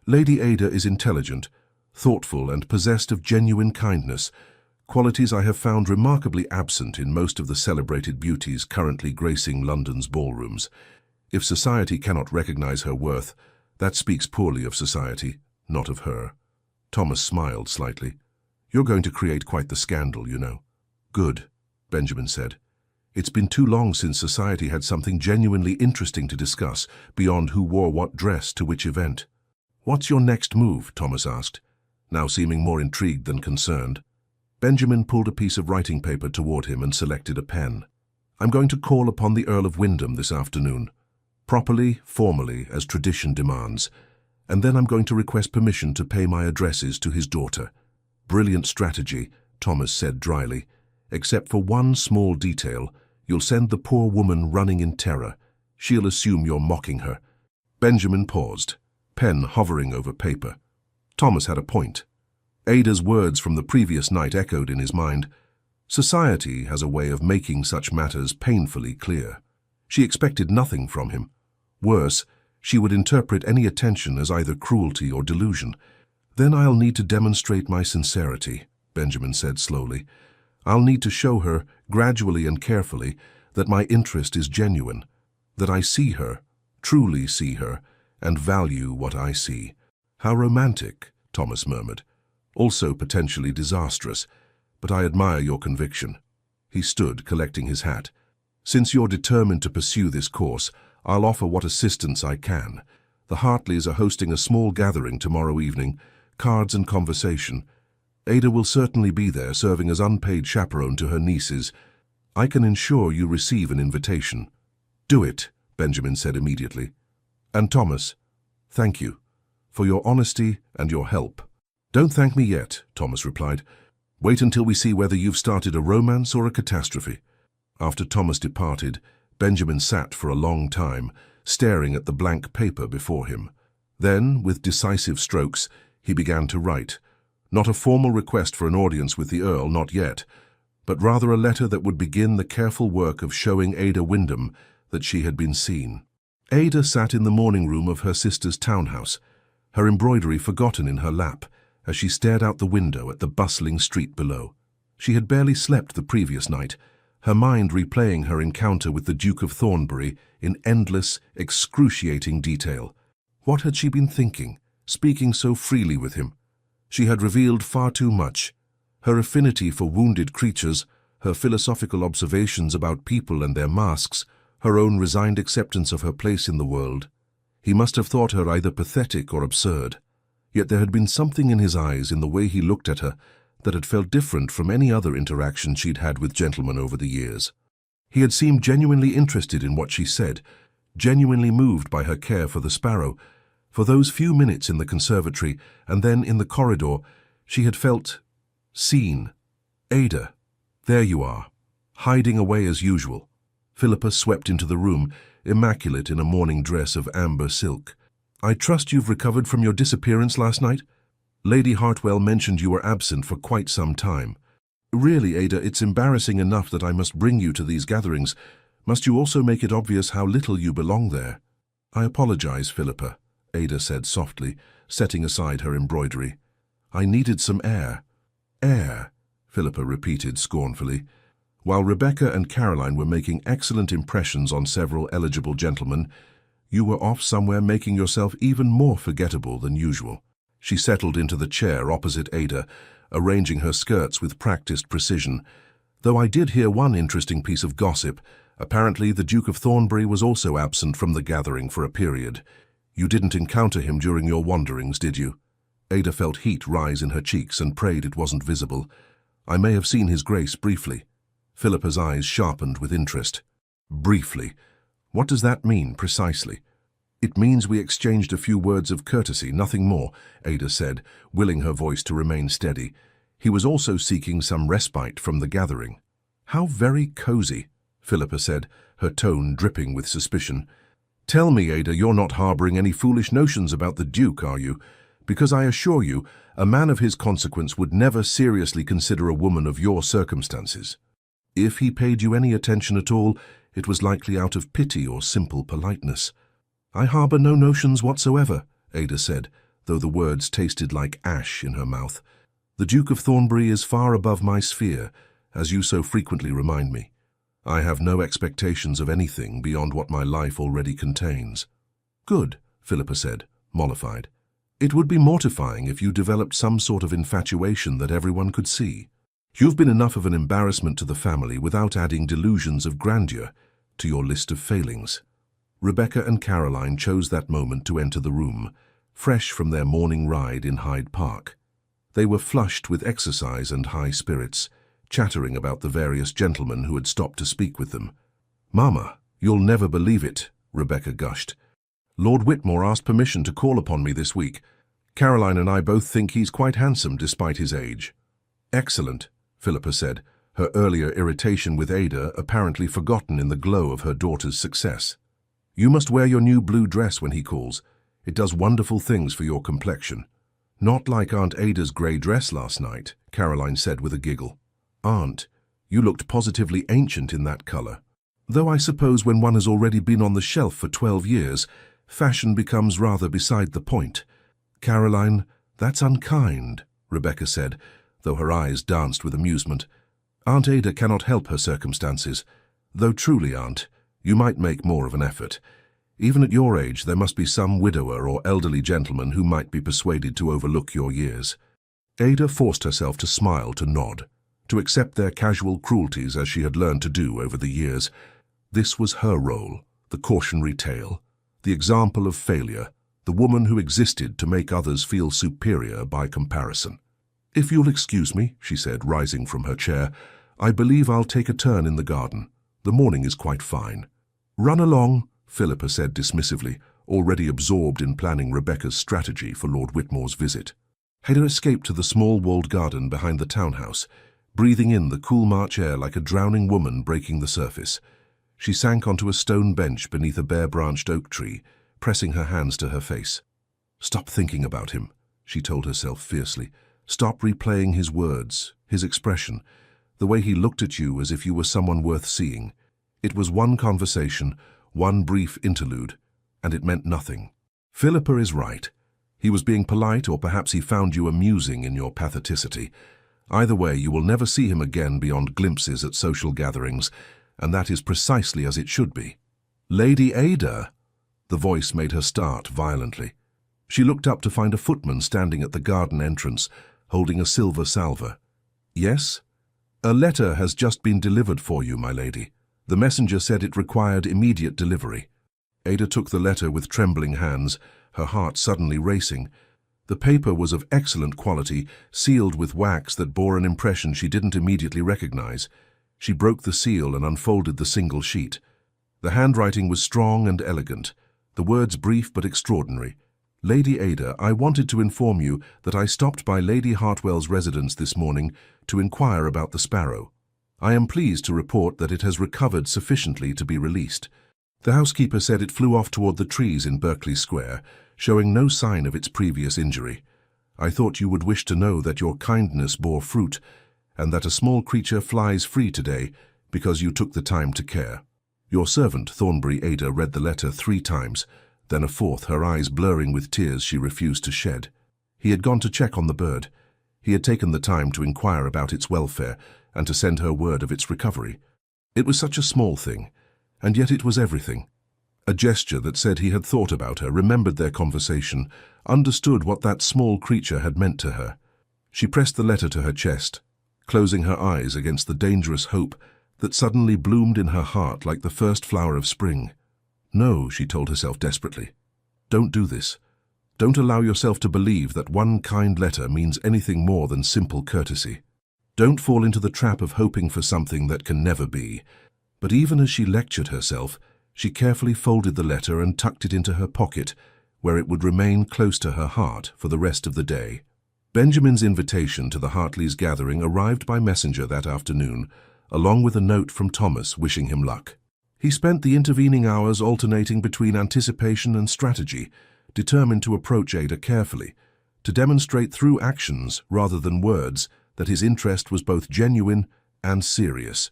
"Lady Ada is intelligent, thoughtful, and possessed of genuine kindness, qualities I have found remarkably absent in most of the celebrated beauties currently gracing London's ballrooms. If society cannot recognize her worth, that speaks poorly of society, not of her. Thomas smiled slightly. You're going to create quite the scandal, you know. Good, Benjamin said. It's been too long since society had something genuinely interesting to discuss beyond who wore what dress to which event. What's your next move? Thomas asked, now seeming more intrigued than concerned. Benjamin pulled a piece of writing paper toward him and selected a pen. I'm going to call upon the Earl of Wyndham this afternoon, properly, formally, as tradition demands, and then I'm going to request permission to pay my addresses to his daughter. Brilliant strategy, Thomas said dryly, except for one small detail. You'll send the poor woman running in terror. She'll assume you're mocking her. Benjamin paused, pen hovering over paper. Thomas had a point. Ada's words from the previous night echoed in his mind. Society has a way of making such matters painfully clear. She expected nothing from him. Worse, she would interpret any attention as either cruelty or delusion. Then I'll need to demonstrate my sincerity, Benjamin said slowly. I'll need to show her, gradually and carefully, that my interest is genuine, that I see her, truly see her, and value what I see. How romantic, Thomas murmured. Also potentially disastrous, but I admire your conviction. He stood, collecting his hat. Since you're determined to pursue this course, I'll offer what assistance I can. The Hartleys are hosting a small gathering tomorrow evening, cards and conversation. Ada will certainly be there, serving as unpaid chaperone to her nieces. I can ensure you receive an invitation. Do it, Benjamin said immediately. And Thomas, thank you for your honesty and your help. Don't thank me yet, Thomas replied. Wait until we see whether you've started a romance or a catastrophe. After Thomas departed, Benjamin sat for a long time, staring at the blank paper before him. Then, with decisive strokes, he began to write. Not a formal request for an audience with the Earl, not yet, but rather a letter that would begin the careful work of showing Ada Wyndham that she had been seen. Ada sat in the morning room of her sister's townhouse, her embroidery forgotten in her lap, as she stared out the window at the bustling street below. She had barely slept the previous night, her mind replaying her encounter with the Duke of Thornbury in endless, excruciating detail. What had she been thinking, speaking so freely with him? She had revealed far too much. Her affinity for wounded creatures, her philosophical observations about people and their masks, her own resigned acceptance of her place in the world. He must have thought her either pathetic or absurd. Yet there had been something in his eyes, in the way he looked at her, that had felt different from any other interaction she'd had with gentlemen over the years. He had seemed genuinely interested in what she said, genuinely moved by her care for the sparrow. For those few minutes in the conservatory and then in the corridor, she had felt seen. Ada, there you are, hiding away as usual. Philippa swept into the room, immaculate in a morning dress of amber silk. I trust you've recovered from your disappearance last night? Lady Hartwell mentioned you were absent for quite some time. Really, Ada, it's embarrassing enough that I must bring you to these gatherings. Must you also make it obvious how little you belong there? I apologize, Philippa, Ada said softly, setting aside her embroidery. I needed some air. Air, Philippa repeated scornfully. While Rebecca and Caroline were making excellent impressions on several eligible gentlemen, you were off somewhere making yourself even more forgettable than usual. She settled into the chair opposite Ada, arranging her skirts with practiced precision. Though I did hear one interesting piece of gossip. Apparently the Duke of Thornbury was also absent from the gathering for a period. You didn't encounter him during your wanderings, did you? Ada felt heat rise in her cheeks and prayed it wasn't visible. I may have seen his grace briefly. Philippa's eyes sharpened with interest. Briefly. What does that mean, precisely? It means we exchanged a few words of courtesy, nothing more, Ada said, willing her voice to remain steady. He was also seeking some respite from the gathering. How very cozy, Philippa said, her tone dripping with suspicion. Tell me, Ada, you're not harboring any foolish notions about the Duke, are you? Because I assure you, a man of his consequence would never seriously consider a woman of your circumstances. If he paid you any attention at all, it was likely out of pity or simple politeness. I harbor no notions whatsoever, Ada said, though the words tasted like ash in her mouth. The Duke of Thornbury is far above my sphere, as you so frequently remind me. I have no expectations of anything beyond what my life already contains. Good, Philippa said, mollified. It would be mortifying if you developed some sort of infatuation that everyone could see. You've been enough of an embarrassment to the family without adding delusions of grandeur to your list of failings. Rebecca and Caroline chose that moment to enter the room, fresh from their morning ride in Hyde Park. They were flushed with exercise and high spirits, chattering about the various gentlemen who had stopped to speak with them. "Mama, you'll never believe it," Rebecca gushed. "Lord Whitmore asked permission to call upon me this week. Caroline and I both think he's quite handsome despite his age." "Excellent," Philippa said, her earlier irritation with Ada apparently forgotten in the glow of her daughter's success. "You must wear your new blue dress when he calls. It does wonderful things for your complexion." "Not like Aunt Ada's grey dress last night," Caroline said with a giggle. "Aunt, you looked positively ancient in that colour. Though I suppose when one has already been on the shelf for 12 years, fashion becomes rather beside the point." "Caroline, that's unkind," Rebecca said, though her eyes danced with amusement. "Aunt Ada cannot help her circumstances. Though truly, Aunt, you might make more of an effort. Even at your age, there must be some widower or elderly gentleman who might be persuaded to overlook your years." Ada forced herself to smile, to nod, to accept their casual cruelties as she had learned to do over the years. This was her role, the cautionary tale, the example of failure, the woman who existed to make others feel superior by comparison. "If you'll excuse me," she said, rising from her chair, "I believe I'll take a turn in the garden. The morning is quite fine." "Run along," Philippa said dismissively, already absorbed in planning Rebecca's strategy for Lord Whitmore's visit. Ada escaped to the small walled garden behind the townhouse, breathing in the cool March air like a drowning woman breaking the surface. She sank onto a stone bench beneath a bare-branched oak tree, pressing her hands to her face. "Stop thinking about him," she told herself fiercely. "Stop replaying his words, his expression, the way he looked at you as if you were someone worth seeing. It was one conversation, one brief interlude, and it meant nothing. Philippa is right. He was being polite, or perhaps he found you amusing in your patheticity. Either way, you will never see him again beyond glimpses at social gatherings, and that is precisely as it should be." "Lady Ada!" The voice made her start violently. She looked up to find a footman standing at the garden entrance, holding a silver salver. "Yes? A letter has just been delivered for you, my lady. The messenger said it required immediate delivery." Ada took the letter with trembling hands, her heart suddenly racing. The paper was of excellent quality, sealed with wax that bore an impression she didn't immediately recognize. She broke the seal and unfolded the single sheet. The handwriting was strong and elegant, the words brief but extraordinary. "Lady Ada, I wanted to inform you that I stopped by Lady Hartwell's residence this morning to inquire about the sparrow. I am pleased to report that it has recovered sufficiently to be released. The housekeeper said it flew off toward the trees in Berkeley Square, showing no sign of its previous injury. I thought you would wish to know that your kindness bore fruit, and that a small creature flies free today because you took the time to care." Your servant, Thornbury Ada, read the letter 3 times, then a fourth, her eyes blurring with tears she refused to shed. He had gone to check on the bird. He had taken the time to inquire about its welfare and to send her word of its recovery. It was such a small thing, and yet it was everything. A gesture that said he had thought about her, remembered their conversation, understood what that small creature had meant to her. She pressed the letter to her chest, closing her eyes against the dangerous hope that suddenly bloomed in her heart like the first flower of spring. "No," she told herself desperately. "Don't do this. Don't allow yourself to believe that one kind letter means anything more than simple courtesy. Don't fall into the trap of hoping for something that can never be." But even as she lectured herself, she carefully folded the letter and tucked it into her pocket, where it would remain close to her heart for the rest of the day. Benjamin's invitation to the Hartleys' gathering arrived by messenger that afternoon, along with a note from Thomas wishing him luck. He spent the intervening hours alternating between anticipation and strategy, determined to approach Ada carefully, to demonstrate through actions rather than words that his interest was both genuine and serious.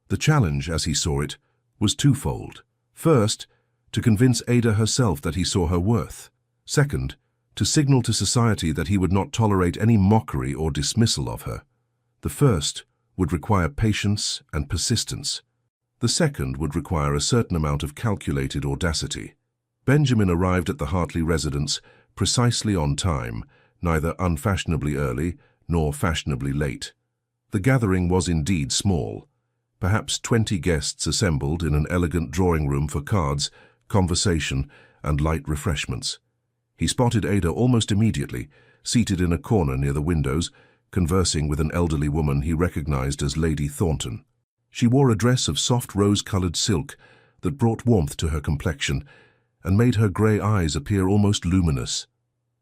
The challenge, as he saw it, was twofold. First, to convince Ada herself that he saw her worth. Second, to signal to society that he would not tolerate any mockery or dismissal of her. The first would require patience and persistence. The second would require a certain amount of calculated audacity. Benjamin arrived at the Hartley residence precisely on time, neither unfashionably early nor fashionably late. The gathering was indeed small. Perhaps 20 guests assembled in an elegant drawing room for cards, conversation, and light refreshments. He spotted Ada almost immediately, seated in a corner near the windows, conversing with an elderly woman he recognized as Lady Thornton. She wore a dress of soft rose-colored silk that brought warmth to her complexion and made her grey eyes appear almost luminous.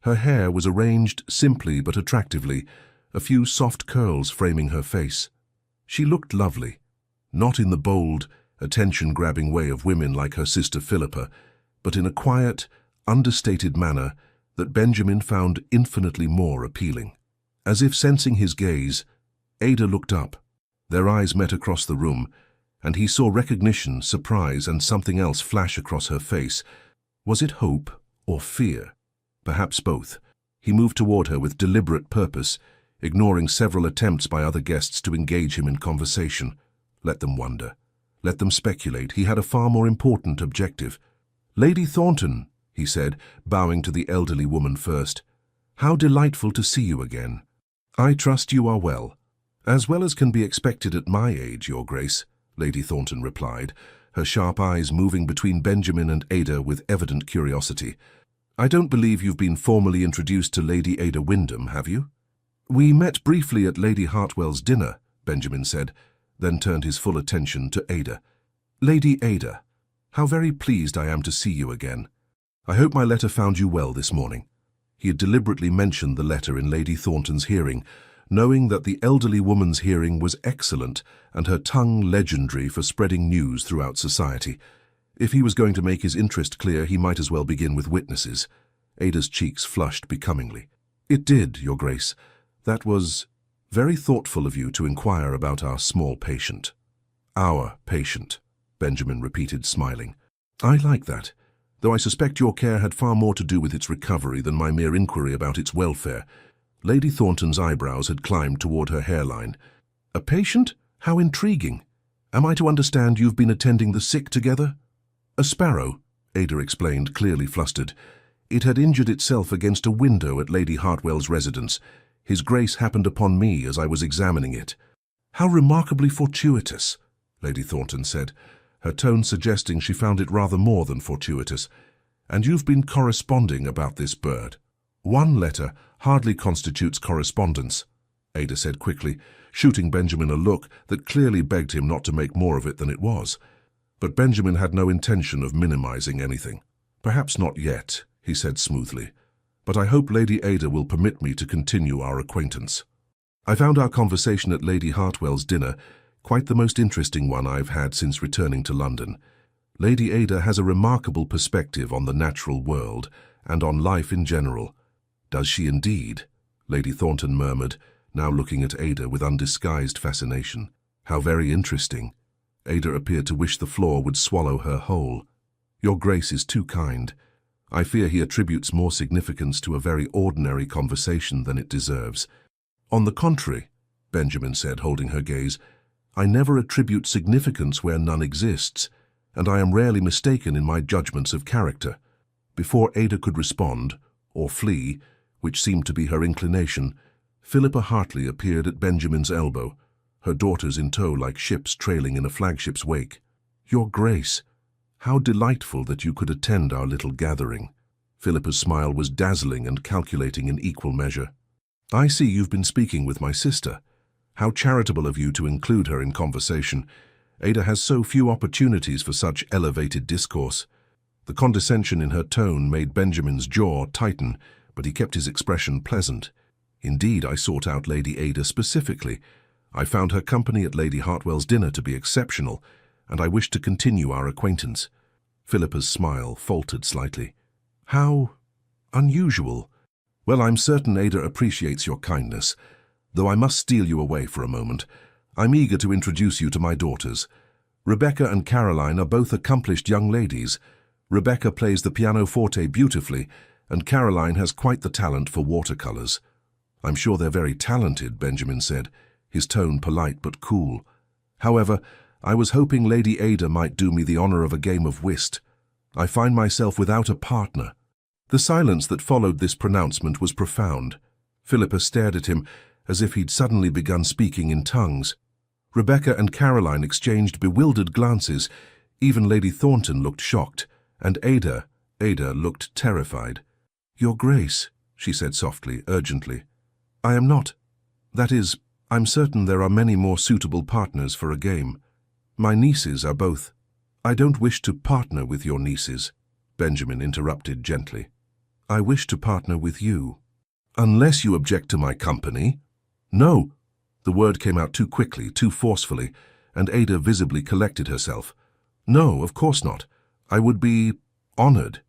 Her hair was arranged simply but attractively, a few soft curls framing her face. She looked lovely, not in the bold, attention-grabbing way of women like her sister Philippa, but in a quiet, understated manner that Benjamin found infinitely more appealing. As if sensing his gaze, Ada looked up. Their eyes met across the room, and he saw recognition, surprise, and something else flash across her face. Was it hope or fear? Perhaps both. He moved toward her with deliberate purpose, ignoring several attempts by other guests to engage him in conversation. Let them wonder. Let them speculate. He had a far more important objective. "Lady Thornton," he said, bowing to the elderly woman first. "How delightful to see you again. I trust you are well." "As well as can be expected at my age, Your Grace," Lady Thornton replied, her sharp eyes moving between Benjamin and Ada with evident curiosity. "I don't believe you've been formally introduced to Lady Ada Wyndham, have you?" "We met briefly at Lady Hartwell's dinner," Benjamin said, then turned his full attention to Ada. "Lady Ada, how very pleased I am to see you again. I hope my letter found you well this morning." He had deliberately mentioned the letter in Lady Thornton's hearing, knowing that the elderly woman's hearing was excellent and her tongue legendary for spreading news throughout society. If he was going to make his interest clear, he might as well begin with witnesses. Ada's cheeks flushed becomingly. "It did, Your Grace. That was very thoughtful of you to inquire about our small patient." "Our patient," Benjamin repeated, smiling. "I like that, though I suspect your care had far more to do with its recovery than my mere inquiry about its welfare." Lady Thornton's eyebrows had climbed toward her hairline. "A patient? How intriguing. Am I to understand you've been attending the sick together?" "A sparrow," Ada explained, clearly flustered. "It had injured itself against a window at Lady Hartwell's residence. His Grace happened upon me as I was examining it." "How remarkably fortuitous," Lady Thornton said, her tone suggesting she found it rather more than fortuitous. "And you've been corresponding about this bird?" "One letter hardly constitutes correspondence," Ada said quickly, shooting Benjamin a look that clearly begged him not to make more of it than it was. But Benjamin had no intention of minimizing anything. "Perhaps not yet," he said smoothly, "but I hope Lady Ada will permit me to continue our acquaintance. I found our conversation at Lady Hartwell's dinner quite the most interesting one I've had since returning to London. Lady Ada has a remarkable perspective on the natural world and on life in general." "Does she indeed?" Lady Thornton murmured, now looking at Ada with undisguised fascination. "How very interesting." Ada appeared to wish the floor would swallow her whole. "Your Grace is too kind. I fear he attributes more significance to a very ordinary conversation than it deserves." "On the contrary," Benjamin said, holding her gaze, "I never attribute significance where none exists, and I am rarely mistaken in my judgments of character." Before Ada could respond, or flee, which seemed to be her inclination, Philippa Hartley appeared at Benjamin's elbow, her daughters in tow like ships trailing in a flagship's wake. "Your Grace, how delightful that you could attend our little gathering." Philippa's smile was dazzling and calculating in equal measure. "I see you've been speaking with my sister. How charitable of you to include her in conversation. Ada has so few opportunities for such elevated discourse." The condescension in her tone made Benjamin's jaw tighten, but he kept his expression pleasant. "Indeed, I sought out Lady Ada specifically. I found her company at Lady Hartwell's dinner to be exceptional, and I wish to continue our acquaintance." Philippa's smile faltered slightly. "How unusual. Well, I'm certain Ada appreciates your kindness, though I must steal you away for a moment. I'm eager to introduce you to my daughters. Rebecca and Caroline are both accomplished young ladies. Rebecca plays the pianoforte beautifully, and Caroline has quite the talent for watercolors." "I'm sure they're very talented," Benjamin said, his tone polite but cool. "However, I was hoping Lady Ada might do me the honor of a game of whist. I find myself without a partner." The silence that followed this pronouncement was profound. Philippa stared at him as if he'd suddenly begun speaking in tongues. Rebecca and Caroline exchanged bewildered glances. Even Lady Thornton looked shocked, and Ada looked terrified. "Your Grace," she said softly, urgently. "I am not. That is, I'm certain there are many more suitable partners for a game. My nieces are both." "I don't wish to partner with your nieces," Benjamin interrupted gently. "I wish to partner with you." "Unless you object to my company?" "No." The word came out too quickly, too forcefully, and Ada visibly collected herself. "No, of course not. I would be honored,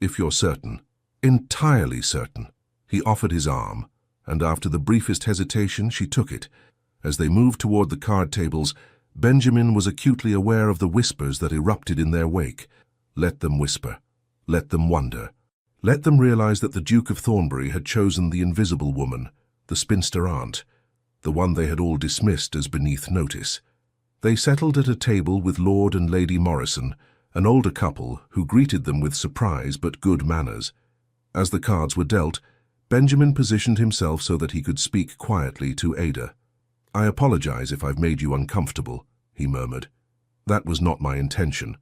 if you're certain." "Entirely certain." He offered his arm, and after the briefest hesitation, she took it. As they moved toward the card tables, Benjamin was acutely aware of the whispers that erupted in their wake. Let them whisper. Let them wonder. Let them realize that the Duke of Thornbury had chosen the invisible woman, the spinster aunt, the one they had all dismissed as beneath notice. They settled at a table with Lord and Lady Morrison, an older couple who greeted them with surprise but good manners. As the cards were dealt, Benjamin positioned himself so that he could speak quietly to Ada. "I apologize if I've made you uncomfortable," he murmured. "That was not my intention."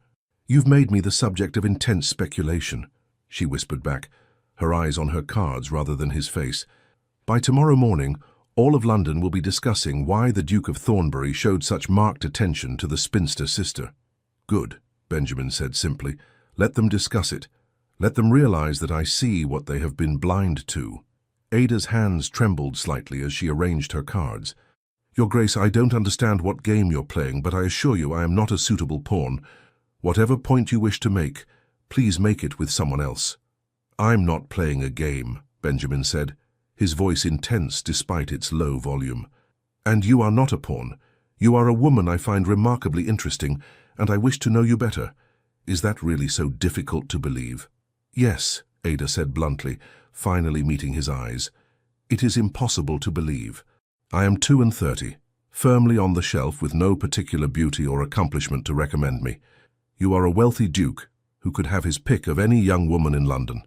"You've made me the subject of intense speculation," she whispered back, her eyes on her cards rather than his face. "By tomorrow morning, all of London will be discussing why the Duke of Thornbury showed such marked attention to the spinster sister." "Good," Benjamin said simply. "Let them discuss it. Let them realize that I see what they have been blind to." Ada's hands trembled slightly as she arranged her cards. "Your Grace, I don't understand what game you're playing, but I assure you I am not a suitable pawn. Whatever point you wish to make, please make it with someone else." "I'm not playing a game," Benjamin said, his voice intense despite its low volume. "And you are not a pawn. You are a woman I find remarkably interesting, and I wish to know you better. Is that really so difficult to believe?" "Yes," Ada said bluntly, finally meeting his eyes. "It is impossible to believe. I am 32, firmly on the shelf with no particular beauty or accomplishment to recommend me. You are a wealthy duke who could have his pick of any young woman in London.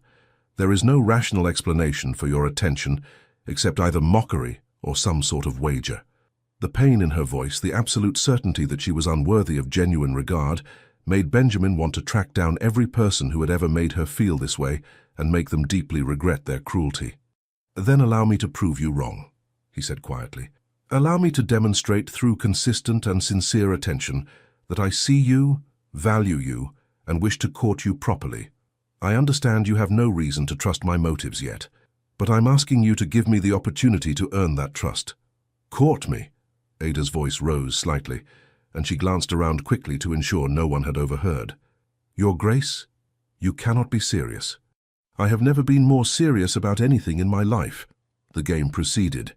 There is no rational explanation for your attention except either mockery or some sort of wager." The pain in her voice, the absolute certainty that she was unworthy of genuine regard, made Benjamin want to track down every person who had ever made her feel this way and make them deeply regret their cruelty. "Then allow me to prove you wrong," he said quietly. "Allow me to demonstrate through consistent and sincere attention that I see you, value you, and wish to court you properly. I understand you have no reason to trust my motives yet, but I'm asking you to give me the opportunity to earn that trust." "Court me?" Ada's voice rose slightly, and she glanced around quickly to ensure no one had overheard. "Your Grace, you cannot be serious." "I have never been more serious about anything in my life." The game proceeded,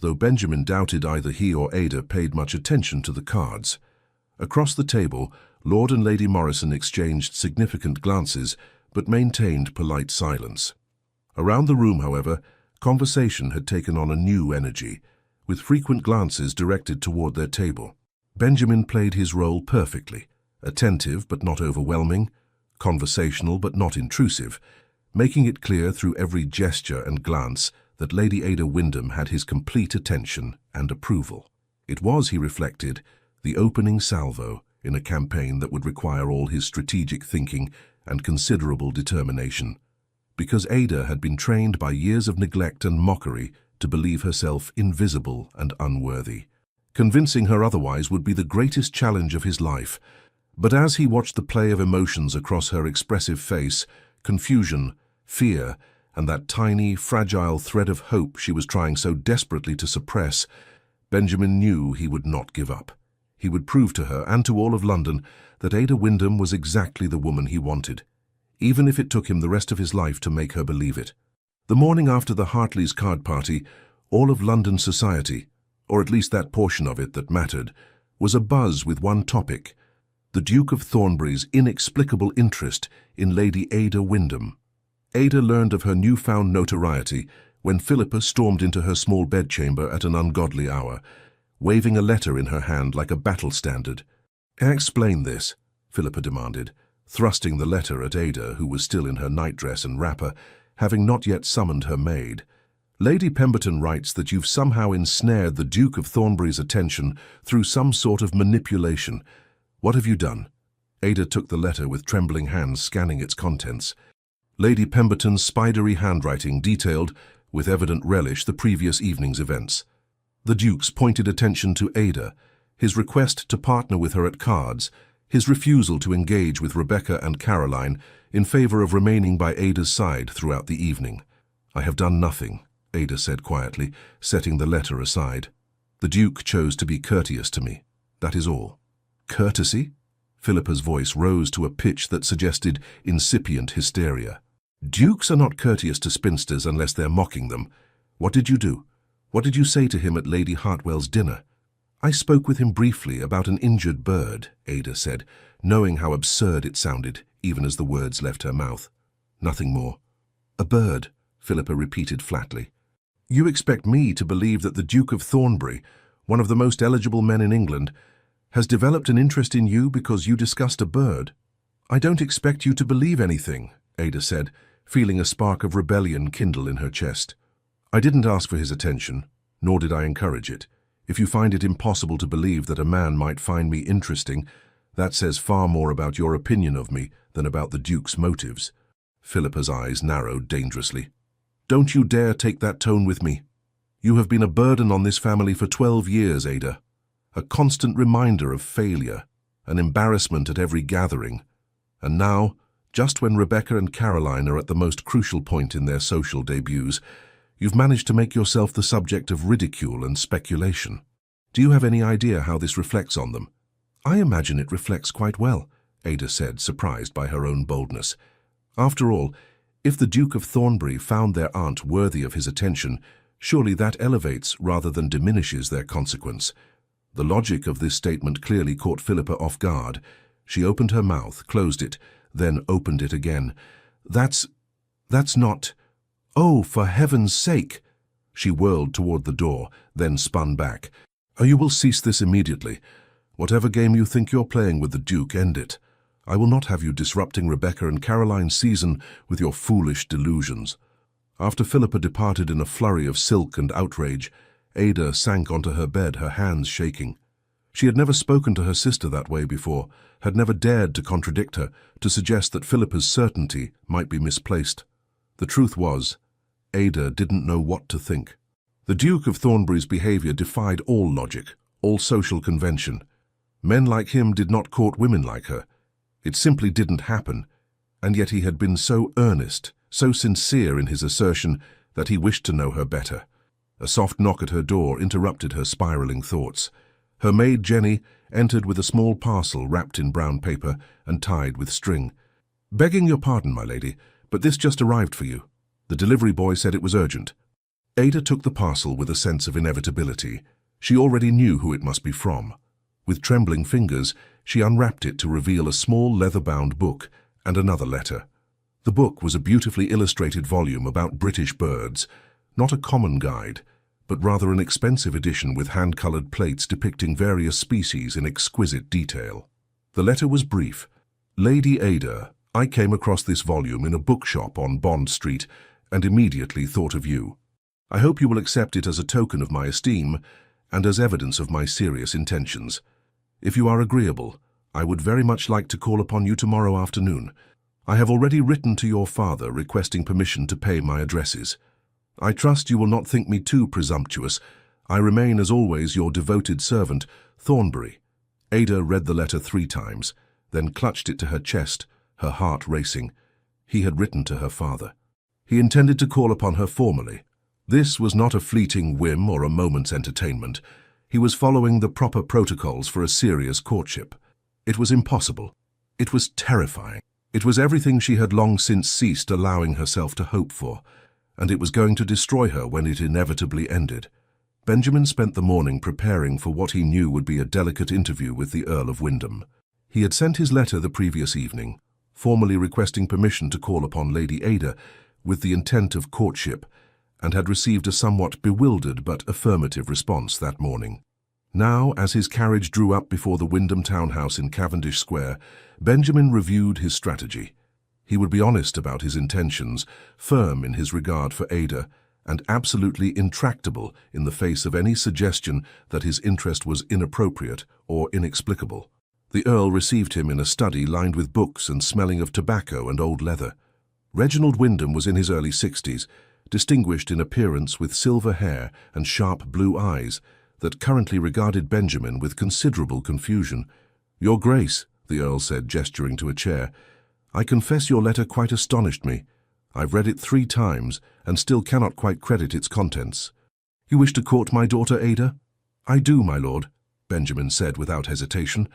though Benjamin doubted either he or Ada paid much attention to the cards. Across the table, Lord and Lady Morrison exchanged significant glances, but maintained polite silence. Around the room, however, conversation had taken on a new energy, with frequent glances directed toward their table. Benjamin played his role perfectly, attentive but not overwhelming, conversational but not intrusive, making it clear through every gesture and glance that Lady Ada Wyndham had his complete attention and approval. It was, he reflected, the opening salvo in a campaign that would require all his strategic thinking and considerable determination, because Ada had been trained by years of neglect and mockery to believe herself invisible and unworthy. Convincing her otherwise would be the greatest challenge of his life, but as he watched the play of emotions across her expressive face, confusion, fear, and that tiny, fragile thread of hope she was trying so desperately to suppress, Benjamin knew he would not give up. He would prove to her and to all of London that Ada Wyndham was exactly the woman he wanted, even if it took him the rest of his life to make her believe it. The morning after the Hartleys' card party, all of London society, or at least that portion of it that mattered, was abuzz with one topic: the Duke of Thornbury's inexplicable interest in Lady Ada Wyndham. Ada learned of her newfound notoriety when Philippa stormed into her small bedchamber at an ungodly hour, waving a letter in her hand like a battle standard. Explain this, Philippa demanded, thrusting the letter at Ada, who was still in her nightdress and wrapper, having not yet summoned her maid. Lady Pemberton writes that you've somehow ensnared the Duke of Thornbury's attention through some sort of manipulation. What have you done? Ada took the letter with trembling hands, scanning its contents. Lady Pemberton's spidery handwriting detailed, with evident relish, the previous evening's events. The Duke's pointed attention to Ada, his request to partner with her at cards, his refusal to engage with Rebecca and Caroline in favor of remaining by Ada's side throughout the evening. I have done nothing, Ada said quietly, setting the letter aside. The Duke chose to be courteous to me. That is all. Courtesy? Philippa's voice rose to a pitch that suggested incipient hysteria. Dukes are not courteous to spinsters unless they're mocking them. What did you do? What did you say to him at Lady Hartwell's dinner? I spoke with him briefly about an injured bird, Ada said, knowing how absurd it sounded, even as the words left her mouth. Nothing more. A bird, Philippa repeated flatly. You expect me to believe that the Duke of Thornbury, one of the most eligible men in England, has developed an interest in you because you discussed a bird? I don't expect you to believe anything, Ada said, feeling a spark of rebellion kindle in her chest. I didn't ask for his attention, nor did I encourage it. If you find it impossible to believe that a man might find me interesting, that says far more about your opinion of me than about the Duke's motives. Philippa's eyes narrowed dangerously. Don't you dare take that tone with me. You have been a burden on this family for 12 years, Ada. A constant reminder of failure, an embarrassment at every gathering. And now, just when Rebecca and Caroline are at the most crucial point in their social debuts, you've managed to make yourself the subject of ridicule and speculation. Do you have any idea how this reflects on them? I imagine it reflects quite well, Ada said, surprised by her own boldness. After all, if the Duke of Thornbury found their aunt worthy of his attention, surely that elevates rather than diminishes their consequence. The logic of this statement clearly caught Philippa off guard. She opened her mouth, closed it, then opened it again. That's not... Oh, for heaven's sake! She whirled toward the door, then spun back. Oh, you will cease this immediately. Whatever game you think you're playing with the Duke, end it. I will not have you disrupting Rebecca and Caroline's season with your foolish delusions. After Philippa departed in a flurry of silk and outrage, Ada sank onto her bed, her hands shaking. She had never spoken to her sister that way before, had never dared to contradict her, to suggest that Philippa's certainty might be misplaced. The truth was, Ada didn't know what to think. The Duke of Thornbury's behavior defied all logic, all social convention. Men like him did not court women like her. It simply didn't happen, and yet he had been so earnest, so sincere in his assertion that he wished to know her better. A soft knock at her door interrupted her spiraling thoughts. Her maid Jenny entered with a small parcel wrapped in brown paper and tied with string. "Begging your pardon, my lady, but this just arrived for you. The delivery boy said it was urgent." Ada took the parcel with a sense of inevitability. She already knew who it must be from. With trembling fingers, she unwrapped it to reveal a small leather-bound book and another letter. The book was a beautifully illustrated volume about British birds, not a common guide, but rather an expensive edition with hand-colored plates depicting various species in exquisite detail. The letter was brief. "Lady Ada, I came across this volume in a bookshop on Bond Street and immediately thought of you. I hope you will accept it as a token of my esteem and as evidence of my serious intentions. If you are agreeable, I would very much like to call upon you tomorrow afternoon. I have already written to your father requesting permission to pay my addresses. I trust you will not think me too presumptuous. I remain, as always, your devoted servant, Thornbury." Ada read the letter 3 times, then clutched it to her chest, her heart racing. He had written to her father. He intended to call upon her formally. This was not a fleeting whim or a moment's entertainment. He was following the proper protocols for a serious courtship. It was impossible. It was terrifying. It was everything she had long since ceased allowing herself to hope for, and it was going to destroy her when it inevitably ended. Benjamin spent the morning preparing for what he knew would be a delicate interview with the Earl of Wyndham. He had sent his letter the previous evening, formally requesting permission to call upon Lady Ada with the intent of courtship, and had received a somewhat bewildered but affirmative response that morning. Now, as his carriage drew up before the Wyndham townhouse in Cavendish Square, Benjamin reviewed his strategy. He would be honest about his intentions, firm in his regard for Ada, and absolutely intractable in the face of any suggestion that his interest was inappropriate or inexplicable. The Earl received him in a study lined with books and smelling of tobacco and old leather. Reginald Wyndham was in his early 60s, distinguished in appearance with silver hair and sharp blue eyes that currently regarded Benjamin with considerable confusion. "Your Grace," the Earl said, gesturing to a chair, "I confess your letter quite astonished me. I've read it 3 times and still cannot quite credit its contents." "You wish to court my daughter Ada?" "I do, my lord," Benjamin said without hesitation.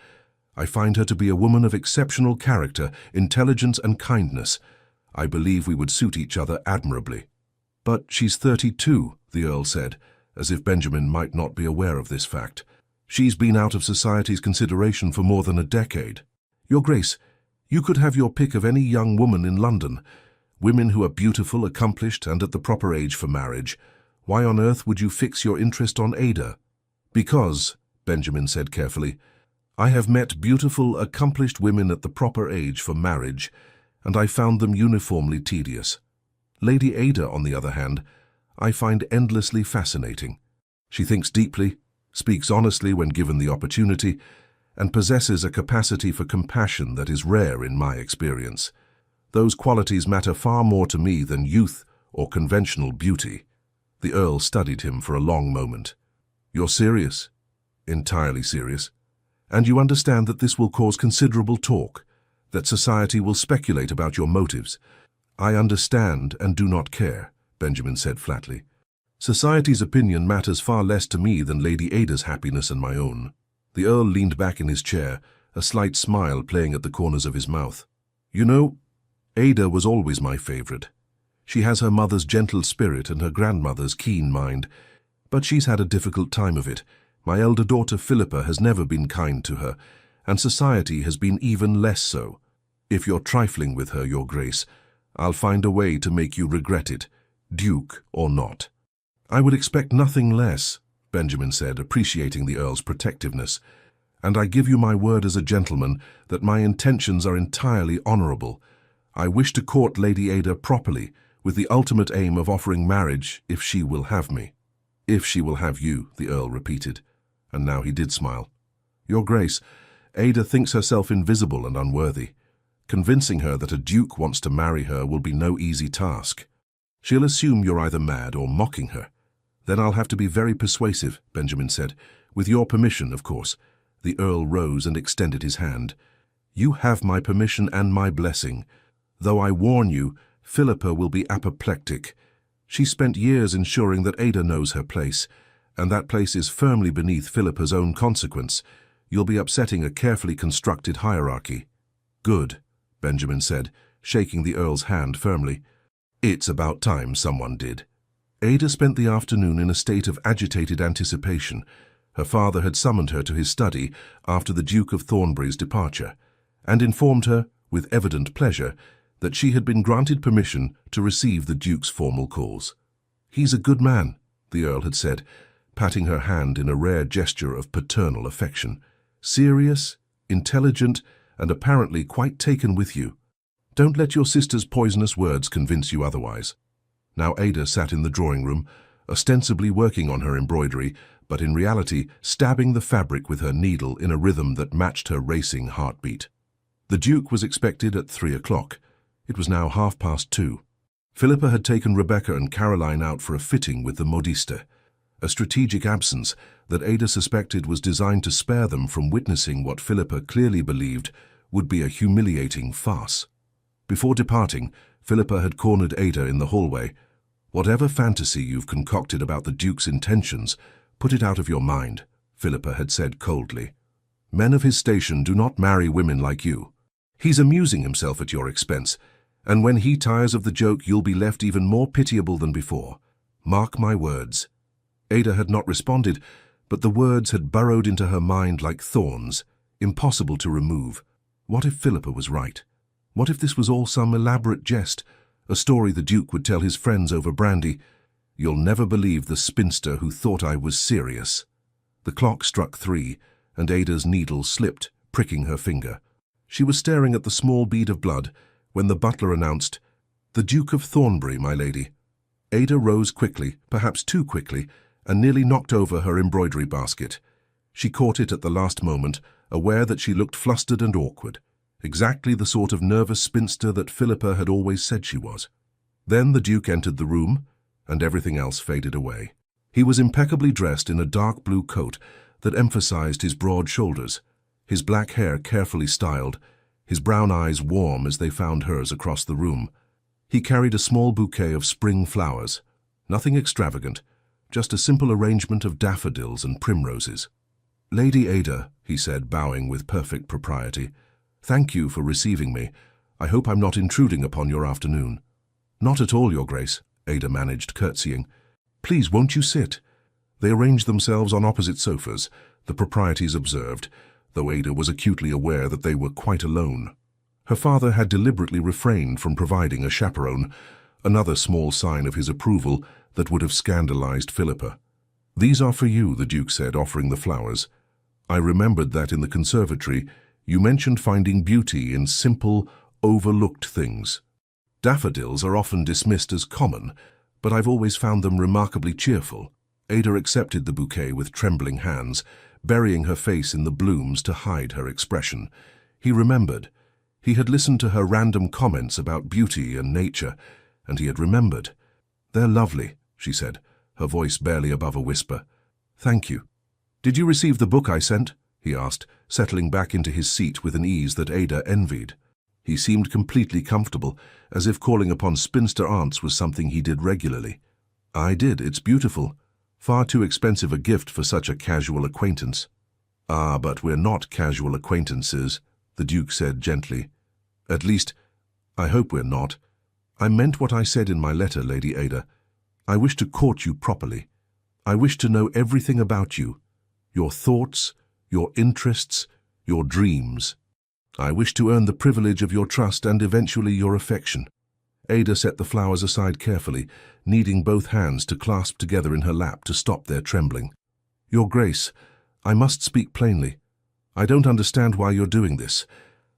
"I find her to be a woman of exceptional character, intelligence and kindness. I believe we would suit each other admirably." "But she's 32, the Earl said, as if Benjamin might not be aware of this fact. "She's been out of society's consideration for more than a decade." "Your Grace, you could have your pick of any young woman in London. Women who are beautiful, accomplished, and at the proper age for marriage. Why on earth would you fix your interest on Ada?" "Because," Benjamin said carefully, "I have met beautiful, accomplished women at the proper age for marriage, and I found them uniformly tedious. Lady Ada, on the other hand, I find endlessly fascinating. She thinks deeply, speaks honestly when given the opportunity, and possesses a capacity for compassion that is rare in my experience. Those qualities matter far more to me than youth or conventional beauty." The Earl studied him for a long moment. "You're serious?" "Entirely serious. And you understand that this will cause considerable talk, that society will speculate about your motives." "I understand and do not care," Benjamin said flatly. "Society's opinion matters far less to me than Lady Ada's happiness and my own." The Earl leaned back in his chair, a slight smile playing at the corners of his mouth. "You know, Ada was always my favorite. She has her mother's gentle spirit and her grandmother's keen mind, but she's had a difficult time of it. My elder daughter Philippa has never been kind to her, and society has been even less so. If you're trifling with her, Your Grace, I'll find a way to make you regret it, duke or not." "I would expect nothing less," Benjamin said, appreciating the Earl's protectiveness. "And I give you my word as a gentleman that my intentions are entirely honourable. I wish to court Lady Ada properly, with the ultimate aim of offering marriage if she will have me." "If she will have you," the Earl repeated, and now he did smile. "Your Grace, Ada thinks herself invisible and unworthy. Convincing her that a duke wants to marry her will be no easy task. She'll assume you're either mad or mocking her." "Then I'll have to be very persuasive," Benjamin said. "With your permission, of course." The Earl rose and extended his hand. "You have my permission and my blessing. Though I warn you, Philippa will be apoplectic. She spent years ensuring that Ada knows her place, and that place is firmly beneath Philippa's own consequence. You'll be upsetting a carefully constructed hierarchy." "Good," Benjamin said, shaking the Earl's hand firmly. "It's about time someone did." Ada spent the afternoon in a state of agitated anticipation. Her father had summoned her to his study after the Duke of Thornbury's departure, and informed her, with evident pleasure, that she had been granted permission to receive the Duke's formal calls. "He's a good man," the Earl had said, patting her hand in a rare gesture of paternal affection. "Serious, intelligent, and apparently quite taken with you. Don't let your sister's poisonous words convince you otherwise." Now Ada sat in the drawing-room, ostensibly working on her embroidery, but in reality stabbing the fabric with her needle in a rhythm that matched her racing heartbeat. The Duke was expected at 3 o'clock. It was now 2:30. Philippa had taken Rebecca and Caroline out for a fitting with the modiste, a strategic absence that Ada suspected was designed to spare them from witnessing what Philippa clearly believed would be a humiliating farce. Before departing, Philippa had cornered Ada in the hallway. "Whatever fantasy you've concocted about the Duke's intentions, put it out of your mind," Philippa had said coldly. "Men of his station do not marry women like you. He's amusing himself at your expense, and when he tires of the joke, you'll be left even more pitiable than before. Mark my words." Ada had not responded, but the words had burrowed into her mind like thorns, impossible to remove. What if Philippa was right? What if this was all some elaborate jest, a story the Duke would tell his friends over brandy? "You'll never believe the spinster who thought I was serious." The clock struck 3, and Ada's needle slipped, pricking her finger. She was staring at the small bead of blood when the butler announced, "The Duke of Thornbury, my lady." Ada rose quickly, perhaps too quickly, and nearly knocked over her embroidery basket. She caught it at the last moment, aware that she looked flustered and awkward, exactly the sort of nervous spinster that Philippa had always said she was. Then the Duke entered the room, and everything else faded away. He was impeccably dressed in a dark blue coat that emphasized his broad shoulders, his black hair carefully styled, his brown eyes warm as they found hers across the room. He carried a small bouquet of spring flowers, nothing extravagant, just a simple arrangement of daffodils and primroses. "Lady Ada," he said, bowing with perfect propriety, "thank you for receiving me. I hope I'm not intruding upon your afternoon." "Not at all, Your Grace," Ada managed, curtsying. "Please, won't you sit?" They arranged themselves on opposite sofas, the proprieties observed, though Ada was acutely aware that they were quite alone. Her father had deliberately refrained from providing a chaperone, another small sign of his approval that would have scandalized Philippa. "These are for you," the Duke said, offering the flowers. "I remembered that in the conservatory you mentioned finding beauty in simple, overlooked things. Daffodils are often dismissed as common, but I've always found them remarkably cheerful." Ada accepted the bouquet with trembling hands, burying her face in the blooms to hide her expression. He remembered. He had listened to her random comments about beauty and nature, and he had remembered. "They're lovely," she said, her voice barely above a whisper. "Thank you." "Did you receive the book I sent?" he asked, settling back into his seat with an ease that Ada envied. He seemed completely comfortable, as if calling upon spinster aunts was something he did regularly. "I did. It's beautiful. Far too expensive a gift for such a casual acquaintance." "Ah, but we're not casual acquaintances," the Duke said gently. "At least, I hope we're not. I meant what I said in my letter, Lady Ada. I wish to court you properly. I wish to know everything about you, your thoughts, your interests, your dreams. I wish to earn the privilege of your trust and eventually your affection." Ada set the flowers aside carefully, needing both hands to clasp together in her lap to stop their trembling. "Your Grace, I must speak plainly. I don't understand why you're doing this.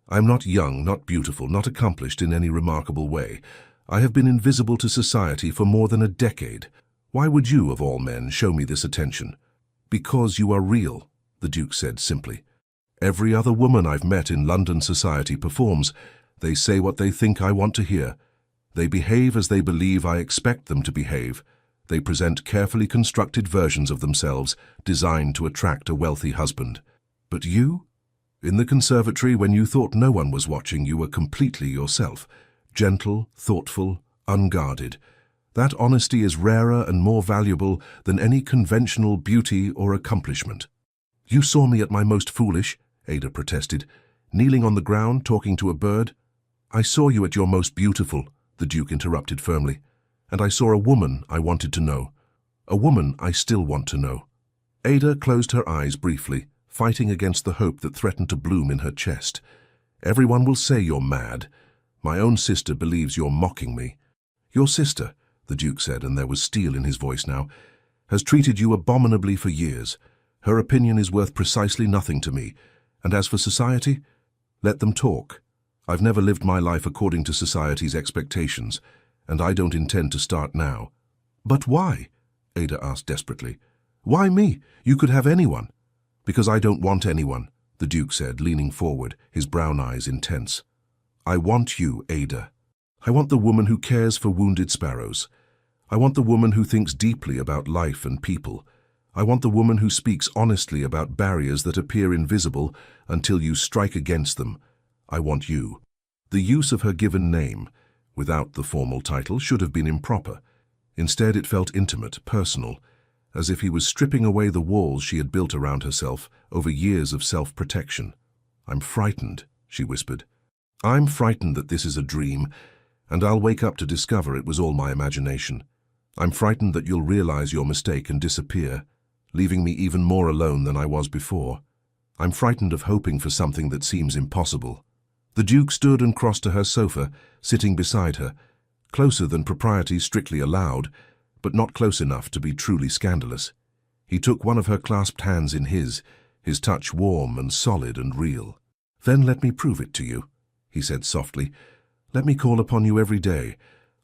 I'm not young, not beautiful, not accomplished in any remarkable way. I have been invisible to society for more than a decade. Why would you, of all men, show me this attention?" "Because you are real," the Duke said simply. "Every other woman I've met in London society performs. They say what they think I want to hear. They behave as they believe I expect them to behave. They present carefully constructed versions of themselves designed to attract a wealthy husband. But you? In the conservatory, when you thought no one was watching, you were completely yourself, gentle, thoughtful, unguarded. That honesty is rarer and more valuable than any conventional beauty or accomplishment." "You saw me at my most foolish," Ada protested, "kneeling on the ground, talking to a bird." "I saw you at your most beautiful," the Duke interrupted firmly, "and I saw a woman I wanted to know. A woman I still want to know." Ada closed her eyes briefly, fighting against the hope that threatened to bloom in her chest. "Everyone will say you're mad. My own sister believes you're mocking me." "Your sister," the Duke said, and there was steel in his voice now, "has treated you abominably for years. Her opinion is worth precisely nothing to me. And as for society, let them talk. I've never lived my life according to society's expectations, and I don't intend to start now." "But why?" Ada asked desperately. "Why me? You could have anyone." "Because I don't want anyone," the Duke said, leaning forward, his brown eyes intense. "I want you, Ada. I want the woman who cares for wounded sparrows. I want the woman who thinks deeply about life and people. I want the woman who speaks honestly about barriers that appear invisible until you strike against them. I want you." The use of her given name, without the formal title, should have been improper. Instead, it felt intimate, personal, as if he was stripping away the walls she had built around herself over years of self-protection. "I'm frightened," she whispered. "I'm frightened that this is a dream, and I'll wake up to discover it was all my imagination. I'm frightened that you'll realize your mistake and disappear, leaving me even more alone than I was before. I'm frightened of hoping for something that seems impossible." The Duke stood and crossed to her sofa, sitting beside her, closer than propriety strictly allowed, but not close enough to be truly scandalous. He took one of her clasped hands in his touch warm and solid and real. "Then let me prove it to you," he said softly. "Let me call upon you every day.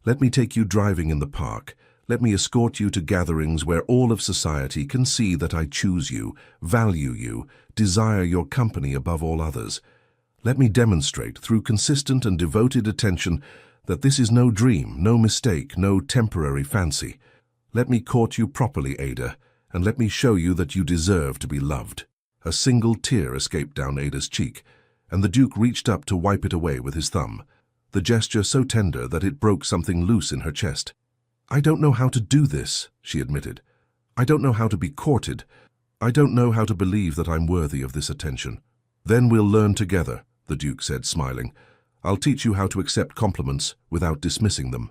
Let me take you driving in the park. Let me escort you to gatherings where all of society can see that I choose you, value you, desire your company above all others. Let me demonstrate, through consistent and devoted attention, that this is no dream, no mistake, no temporary fancy. Let me court you properly, Ada, and let me show you that you deserve to be loved." A single tear escaped down Ada's cheek, and the Duke reached up to wipe it away with his thumb, the gesture so tender that it broke something loose in her chest. "I don't know how to do this," she admitted. "I don't know how to be courted. I don't know how to believe that I'm worthy of this attention." "Then we'll learn together," the Duke said, smiling. "I'll teach you how to accept compliments without dismissing them.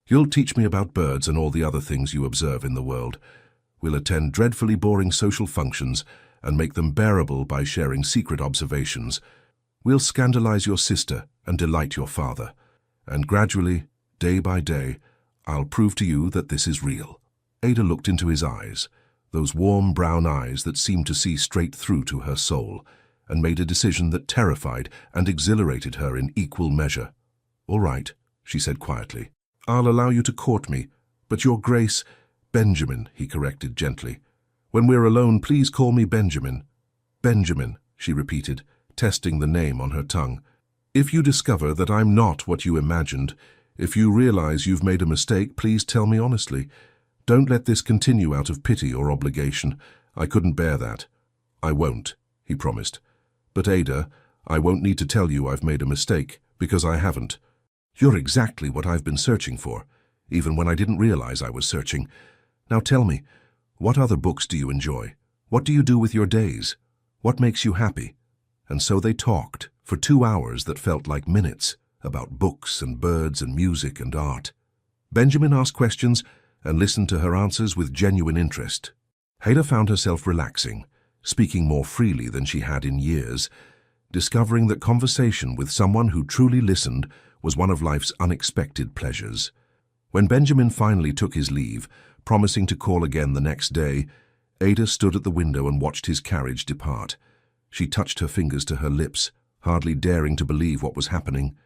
You'll teach me about birds and all the other things you observe in the world. We'll attend dreadfully boring social functions and make them bearable by sharing secret observations. We'll scandalize your sister and delight your father. And gradually, day by day, I'll prove to you that this is real." Ada looked into his eyes, those warm brown eyes that seemed to see straight through to her soul, and made a decision that terrified and exhilarated her in equal measure. "All right," she said quietly. "I'll allow you to court me, but your Grace—" "Benjamin," he corrected gently. "When we're alone, please call me Benjamin." "Benjamin," she repeated, testing the name on her tongue. "If you discover that I'm not what you imagined, if you realize you've made a mistake, please tell me honestly. Don't let this continue out of pity or obligation. I couldn't bear that." "I won't," he promised. "But Ada, I won't need to tell you I've made a mistake, because I haven't. You're exactly what I've been searching for, even when I didn't realize I was searching. Now tell me, what other books do you enjoy? What do you do with your days? What makes you happy?" And so they talked for 2 hours that felt like minutes, about books and birds and music and art. Benjamin asked questions and listened to her answers with genuine interest. Ada found herself relaxing, speaking more freely than she had in years, discovering that conversation with someone who truly listened was one of life's unexpected pleasures. When Benjamin finally took his leave, promising to call again the next day, Ada stood at the window and watched his carriage depart. She touched her fingers to her lips, hardly daring to believe what was happening.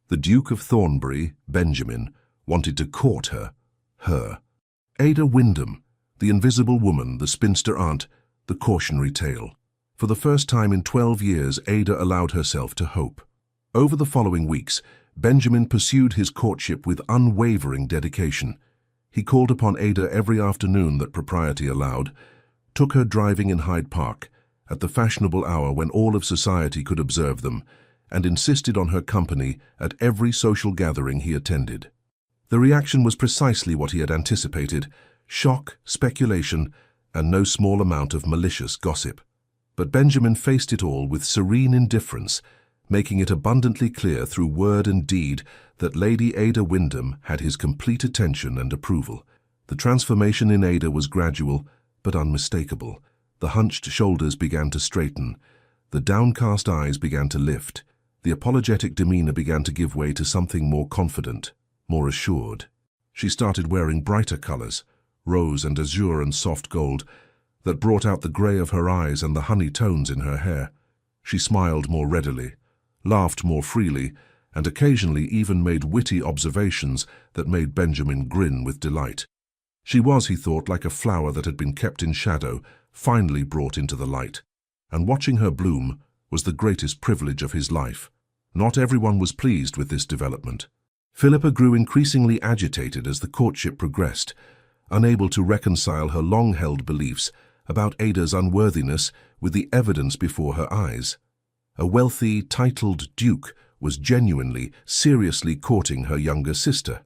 The Duke of Thornbury, Benjamin, wanted to court her. Ada Wyndham, the invisible woman, the spinster aunt, the cautionary tale. For the first time in 12 years, Ada allowed herself to hope. Over the following weeks, Benjamin pursued his courtship with unwavering dedication. He called upon Ada every afternoon that propriety allowed, took her driving in Hyde Park, at the fashionable hour when all of society could observe them, and insisted on her company at every social gathering he attended. The reaction was precisely what he had anticipated: shock, speculation, and no small amount of malicious gossip. But Benjamin faced it all with serene indifference, making it abundantly clear through word and deed that Lady Ada Wyndham had his complete attention and approval. The transformation in Ada was gradual, but unmistakable. The hunched shoulders began to straighten, the downcast eyes began to lift, the apologetic demeanor began to give way to something more confident, more assured. She started wearing brighter colors, rose and azure and soft gold, that brought out the gray of her eyes and the honey tones in her hair. She smiled more readily, laughed more freely, and occasionally even made witty observations that made Benjamin grin with delight. She was, he thought, like a flower that had been kept in shadow, finally brought into the light, and watching her bloom was the greatest privilege of his life. Not everyone was pleased with this development. Philippa grew increasingly agitated as the courtship progressed, unable to reconcile her long-held beliefs about Ada's unworthiness with the evidence before her eyes. A wealthy, titled duke was genuinely, seriously courting her younger sister.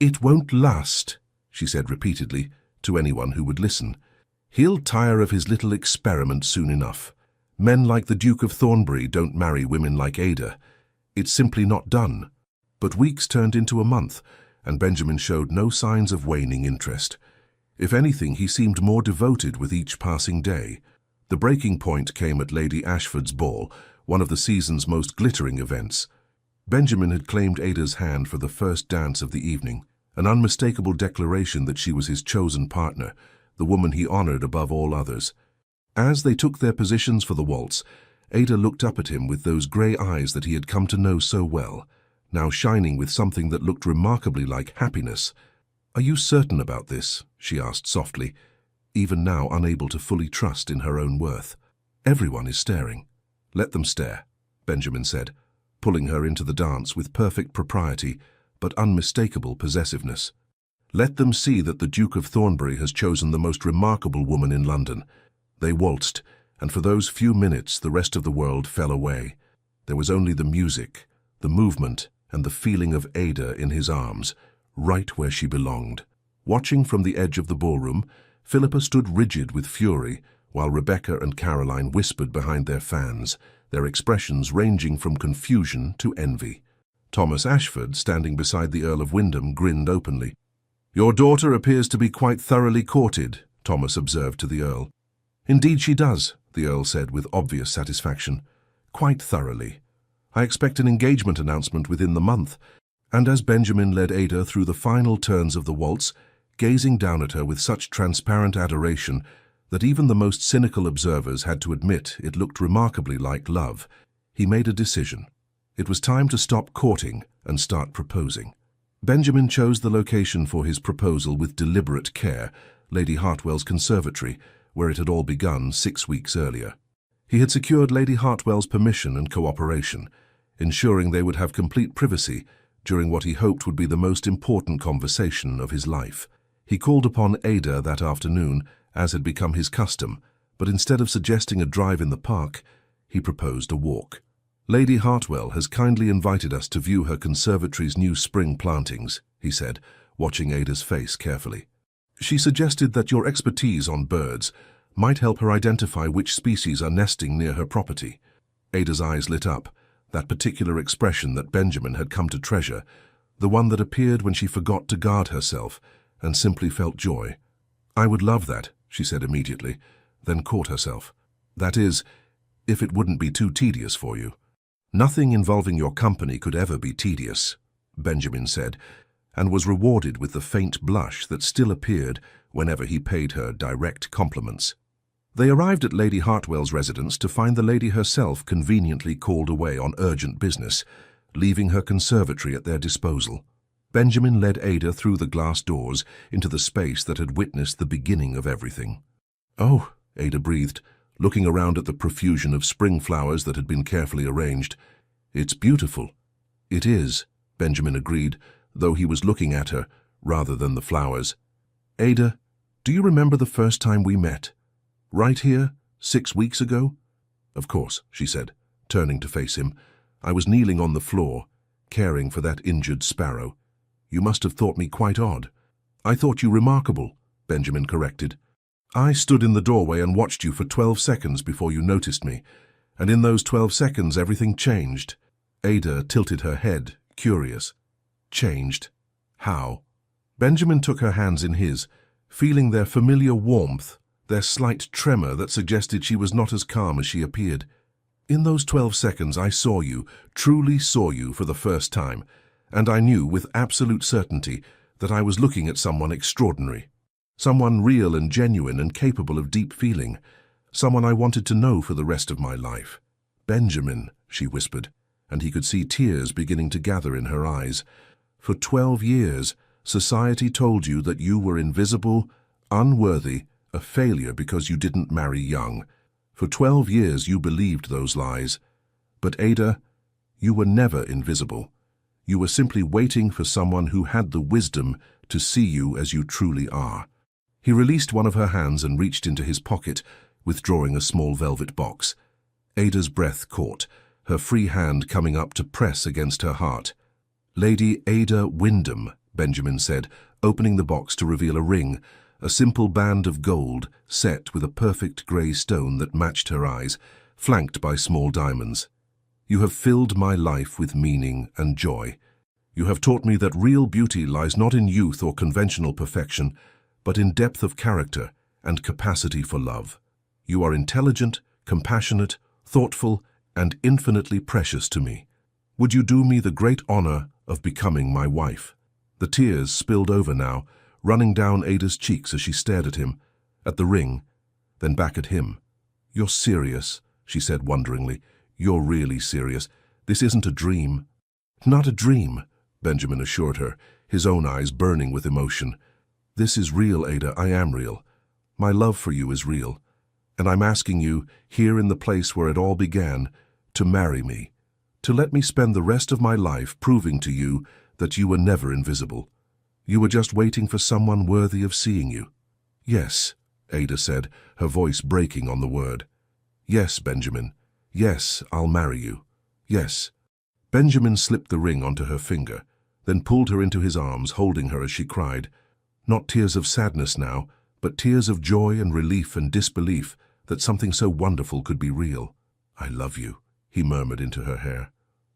"It won't last," she said repeatedly to anyone who would listen. "He'll tire of his little experiment soon enough. Men like the Duke of Thornbury don't marry women like Ada. It's simply not done." But weeks turned into a month, and Benjamin showed no signs of waning interest. If anything, he seemed more devoted with each passing day. The breaking point came at Lady Ashford's ball, one of the season's most glittering events. Benjamin had claimed Ada's hand for the first dance of the evening, an unmistakable declaration that she was his chosen partner, the woman he honored above all others. As they took their positions for the waltz, Ada looked up at him with those grey eyes that he had come to know so well, now shining with something that looked remarkably like happiness. "Are you certain about this?" she asked softly, even now unable to fully trust in her own worth. "Everyone is staring." "Let them stare," Benjamin said, pulling her into the dance with perfect propriety but unmistakable possessiveness. "Let them see that the Duke of Thornbury has chosen the most remarkable woman in London." They waltzed, and for those few minutes the rest of the world fell away. There was only the music, the movement, and the feeling of Ada in his arms, right where she belonged. Watching from the edge of the ballroom, Philippa stood rigid with fury, while Rebecca and Caroline whispered behind their fans, their expressions ranging from confusion to envy. Thomas Ashford, standing beside the Earl of Wyndham, grinned openly. "Your daughter appears to be quite thoroughly courted," Thomas observed to the Earl. "Indeed she does," the Earl said with obvious satisfaction. "Quite thoroughly. I expect an engagement announcement within the month." And as Benjamin led Ada through the final turns of the waltz, gazing down at her with such transparent adoration that even the most cynical observers had to admit it looked remarkably like love, he made a decision. It was time to stop courting and start proposing. Benjamin chose the location for his proposal with deliberate care, Lady Hartwell's conservatory, where it had all begun 6 weeks earlier. He had secured Lady Hartwell's permission and cooperation, ensuring they would have complete privacy during what he hoped would be the most important conversation of his life. He called upon Ada that afternoon, as had become his custom, but instead of suggesting a drive in the park, he proposed a walk. "Lady Hartwell has kindly invited us to view her conservatory's new spring plantings," he said, watching Ada's face carefully. "She suggested that your expertise on birds might help her identify which species are nesting near her property." Ada's eyes lit up, that particular expression that Benjamin had come to treasure, the one that appeared when she forgot to guard herself and simply felt joy. "I would love that," she said immediately, then caught herself. "That is, if it wouldn't be too tedious for you." "Nothing involving your company could ever be tedious," Benjamin said, and was rewarded with the faint blush that still appeared whenever he paid her direct compliments. They arrived at Lady Hartwell's residence to find the lady herself conveniently called away on urgent business, leaving her conservatory at their disposal. Benjamin led Ada through the glass doors into the space that had witnessed the beginning of everything. "Oh," Ada breathed, looking around at the profusion of spring flowers that had been carefully arranged. "It's beautiful." "It is," Benjamin agreed, though he was looking at her rather than the flowers. "Ada, do you remember the first time we met? Right here, 6 weeks ago?" "Of course," she said, turning to face him. "I was kneeling on the floor, caring for that injured sparrow. You must have thought me quite odd." "I thought you remarkable," Benjamin corrected. "I stood in the doorway and watched you for 12 seconds before you noticed me, and in those 12 seconds everything changed." Ada tilted her head, curious. "Changed? How?" Benjamin took her hands in his, feeling their familiar warmth, their slight tremor that suggested she was not as calm as she appeared. "In those 12 seconds I saw you, truly saw you for the first time, and I knew with absolute certainty that I was looking at someone extraordinary, someone real and genuine and capable of deep feeling, someone I wanted to know for the rest of my life." "Benjamin," she whispered, and he could see tears beginning to gather in her eyes. "For 12 years, society told you that you were invisible, unworthy, a failure because you didn't marry young. For 12 years you believed those lies. But Ada, you were never invisible. You were simply waiting for someone who had the wisdom to see you as you truly are." He released one of her hands and reached into his pocket, withdrawing a small velvet box. Ada's breath caught, her free hand coming up to press against her heart. "Lady Ada Wyndham," Benjamin said, opening the box to reveal a ring, a simple band of gold set with a perfect grey stone that matched her eyes, flanked by small diamonds. "You have filled my life with meaning and joy. You have taught me that real beauty lies not in youth or conventional perfection, but in depth of character and capacity for love. You are intelligent, compassionate, thoughtful, and infinitely precious to me. Would you do me the great honor of becoming my wife?" The tears spilled over now, running down Ada's cheeks as she stared at him. at the ring, then back at him. "You're serious," she said wonderingly. "You're really serious. This isn't a dream." "Not a dream," Benjamin assured her, his own eyes burning with emotion. "This is real, Ada. I am real. My love for you is real. And I'm asking you, here in the place where it all began, to marry me, to let me spend the rest of my life proving to you that you were never invisible. You were just waiting for someone worthy of seeing you." "Yes," Ada said, her voice breaking on the word. "Yes, Benjamin. Yes, I'll marry you. Yes." Benjamin slipped the ring onto her finger, then pulled her into his arms, holding her as she cried. Not tears of sadness now, but tears of joy and relief and disbelief that something so wonderful could be real. "I love you," he murmured into her hair.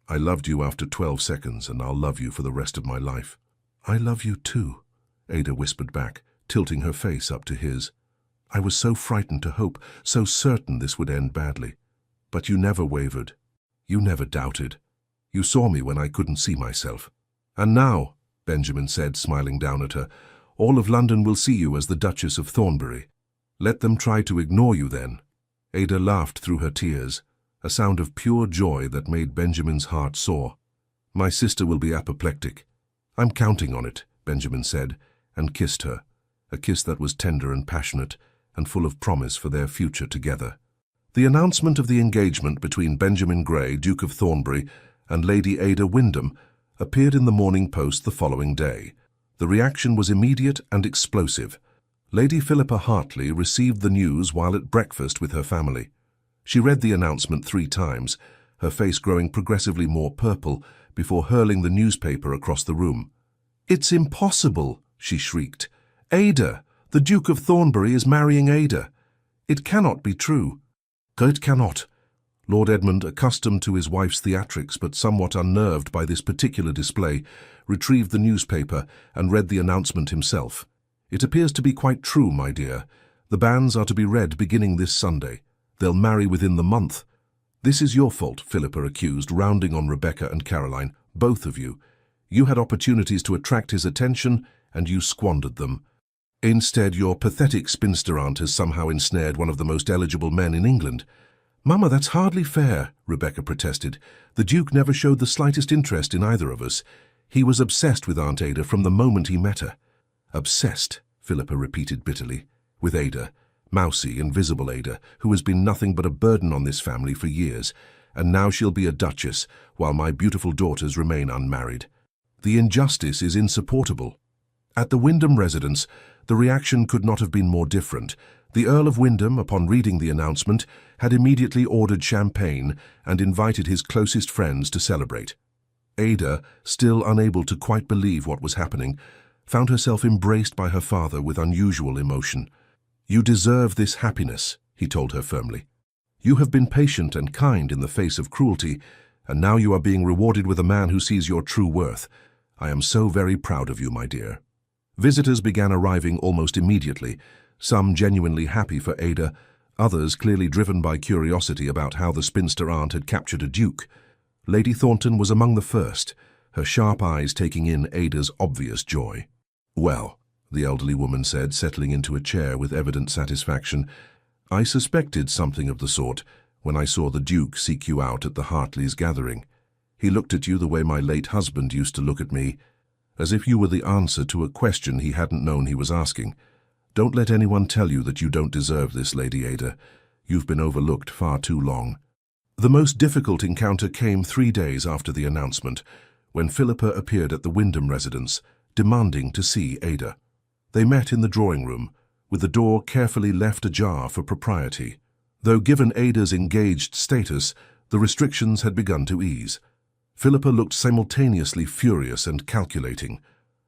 "I loved you after 12 seconds, and I'll love you for the rest of my life." "I love you too," Ada whispered back, tilting her face up to his. "I was so frightened to hope, so certain this would end badly. But you never wavered. You never doubted. You saw me when I couldn't see myself. And now," Benjamin said, smiling down at her, "all of London will see you as the Duchess of Thornbury. Let them try to ignore you then." Ada laughed through her tears, a sound of pure joy that made Benjamin's heart soar. "My sister will be apoplectic. I'm counting on it," Benjamin said, and kissed her, a kiss that was tender and passionate and full of promise for their future together. The announcement of the engagement between Benjamin Grey, Duke of Thornbury, and Lady Ada Wyndham appeared in the Morning Post the following day. The reaction was immediate and explosive. Lady Philippa Hartley received the news while at breakfast with her family. She read the announcement 3 times, her face growing progressively more purple, before hurling the newspaper across the room. "It's impossible," she shrieked. "Ada, the Duke of Thornbury is marrying Ada. It cannot be true." "It cannot." Lord Edmund, accustomed to his wife's theatrics but somewhat unnerved by this particular display, retrieved the newspaper and read the announcement himself. "It appears to be quite true, my dear. The bans are to be read beginning this Sunday. They'll marry within the month." "This is your fault," Philippa accused, rounding on Rebecca and Caroline. "Both of you. You had opportunities to attract his attention, and you squandered them. Instead, your pathetic spinster aunt has somehow ensnared one of the most eligible men in England." "Mama, that's hardly fair," Rebecca protested. "The Duke never showed the slightest interest in either of us. He was obsessed with Aunt Ada from the moment he met her." "Obsessed," Philippa repeated bitterly, "with Ada, mousy, invisible Ada, who has been nothing but a burden on this family for years, and now she'll be a duchess, while my beautiful daughters remain unmarried. The injustice is insupportable." At the Wyndham residence, the reaction could not have been more different. The Earl of Wyndham, upon reading the announcement, had immediately ordered champagne and invited his closest friends to celebrate. Ada, still unable to quite believe what was happening, found herself embraced by her father with unusual emotion. "You deserve this happiness," he told her firmly. "You have been patient and kind in the face of cruelty, and now you are being rewarded with a man who sees your true worth. I am so very proud of you, my dear." Visitors began arriving almost immediately, some genuinely happy for Ada, others clearly driven by curiosity about how the spinster aunt had captured a duke. Lady Thornton was among the first, her sharp eyes taking in Ada's obvious joy. "Well," the elderly woman said, settling into a chair with evident satisfaction, "I suspected something of the sort when I saw the Duke seek you out at the Hartleys' gathering. He looked at you the way my late husband used to look at me, as if you were the answer to a question he hadn't known he was asking. Don't let anyone tell you that you don't deserve this, Lady Ada. You've been overlooked far too long." The most difficult encounter came 3 days after the announcement, when Philippa appeared at the Wyndham residence, demanding to see Ada. They met in the drawing room, with the door carefully left ajar for propriety. Though given Ada's engaged status, the restrictions had begun to ease. Philippa looked simultaneously furious and calculating,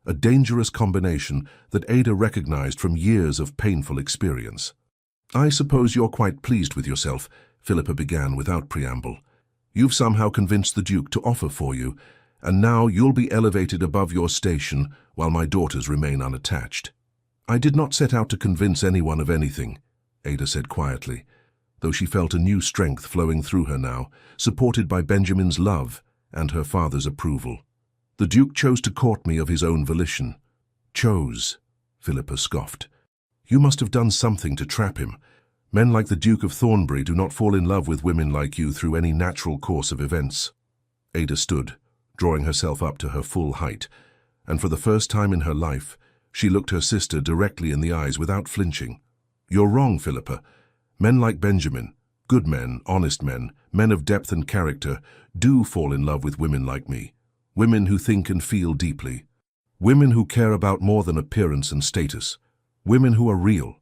a dangerous combination that Ada recognized from years of painful experience. "I suppose you're quite pleased with yourself," Philippa began without preamble. "You've somehow convinced the Duke to offer for you, and now you'll be elevated above your station while my daughters remain unattached." "I did not set out to convince anyone of anything," Ada said quietly, though she felt a new strength flowing through her now, supported by Benjamin's love and her father's approval. "The Duke chose to court me of his own volition." "Chose," Philippa scoffed. You must have done something to trap him. Men like the Duke of Thornbury do not fall in love with women like you through any natural course of events. Ada stood, drawing herself up to her full height, and for the first time in her life, she looked her sister directly in the eyes without flinching. You're wrong, Philippa. Men like Benjamin, good men, honest men, men of depth and character, do fall in love with women like me. Women who think and feel deeply. Women who care about more than appearance and status. Women who are real.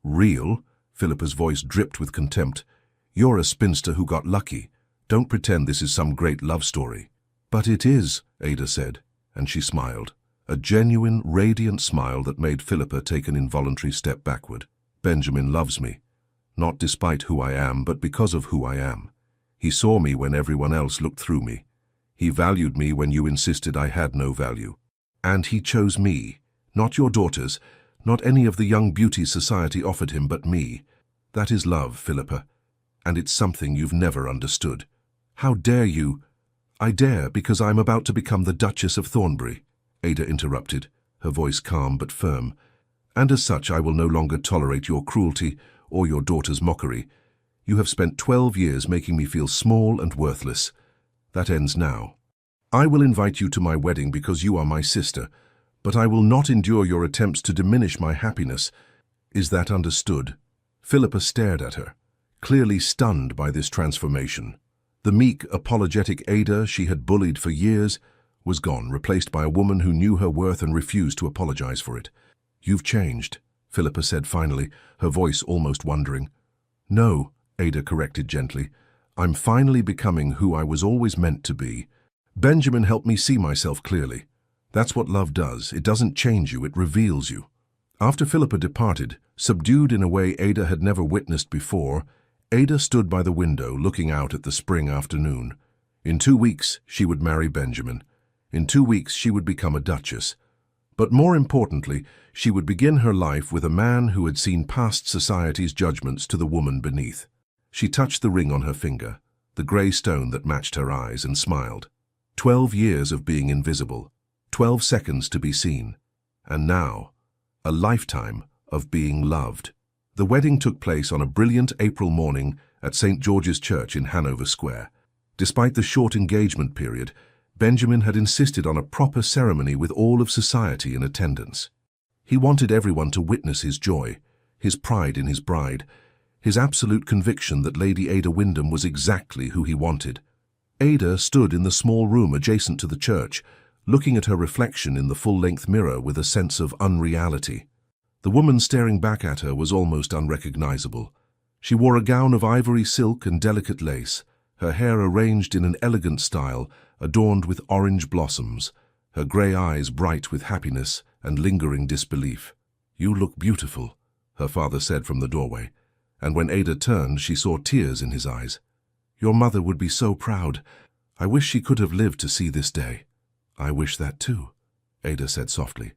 Real? Philippa's voice dripped with contempt. You're a spinster who got lucky. Don't pretend this is some great love story. But it is, Ada said, and she smiled. A genuine, radiant smile that made Philippa take an involuntary step backward. Benjamin loves me. Not despite who I am, but because of who I am. He saw me when everyone else looked through me. He valued me when you insisted I had no value. And he chose me, not your daughters, not any of the young beauties society offered him, but me. That is love, Philippa, and it's something you've never understood. How dare you? I dare because I'm about to become the Duchess of Thornbury, Ada interrupted, her voice calm but firm. And as such I will no longer tolerate your cruelty or your daughter's mockery. You have spent 12 years making me feel small and worthless. That ends now. I will invite you to my wedding because you are my sister, but I will not endure your attempts to diminish my happiness. Is that understood? Philippa stared at her, clearly stunned by this transformation. The meek, apologetic Ada she had bullied for years was gone, replaced by a woman who knew her worth and refused to apologize for it. You've changed, Philippa said finally, her voice almost wondering. No, Ada corrected gently. I'm finally becoming who I was always meant to be. Benjamin helped me see myself clearly. That's what love does. It doesn't change you, it reveals you. After Philippa departed, subdued in a way Ada had never witnessed before, Ada stood by the window looking out at the spring afternoon. In 2 weeks, she would marry Benjamin. In 2 weeks, she would become a duchess. But more importantly, she would begin her life with a man who had seen past society's judgments to the woman beneath. She touched the ring on her finger, the grey stone that matched her eyes, and smiled. 12 years of being invisible, 12 seconds to be seen, and now, a lifetime of being loved. The wedding took place on a brilliant April morning at St. George's Church in Hanover Square. Despite the short engagement period, Benjamin had insisted on a proper ceremony with all of society in attendance. He wanted everyone to witness his joy, his pride in his bride, his absolute conviction that Lady Ada Wyndham was exactly who he wanted. Ada stood in the small room adjacent to the church, looking at her reflection in the full-length mirror with a sense of unreality. The woman staring back at her was almost unrecognizable. She wore a gown of ivory silk and delicate lace, her hair arranged in an elegant style, adorned with orange blossoms, her grey eyes bright with happiness and lingering disbelief. You look beautiful, her father said from the doorway, and when Ada turned, she saw tears in his eyes. Your mother would be so proud. I wish she could have lived to see this day. I wish that too, Ada said softly.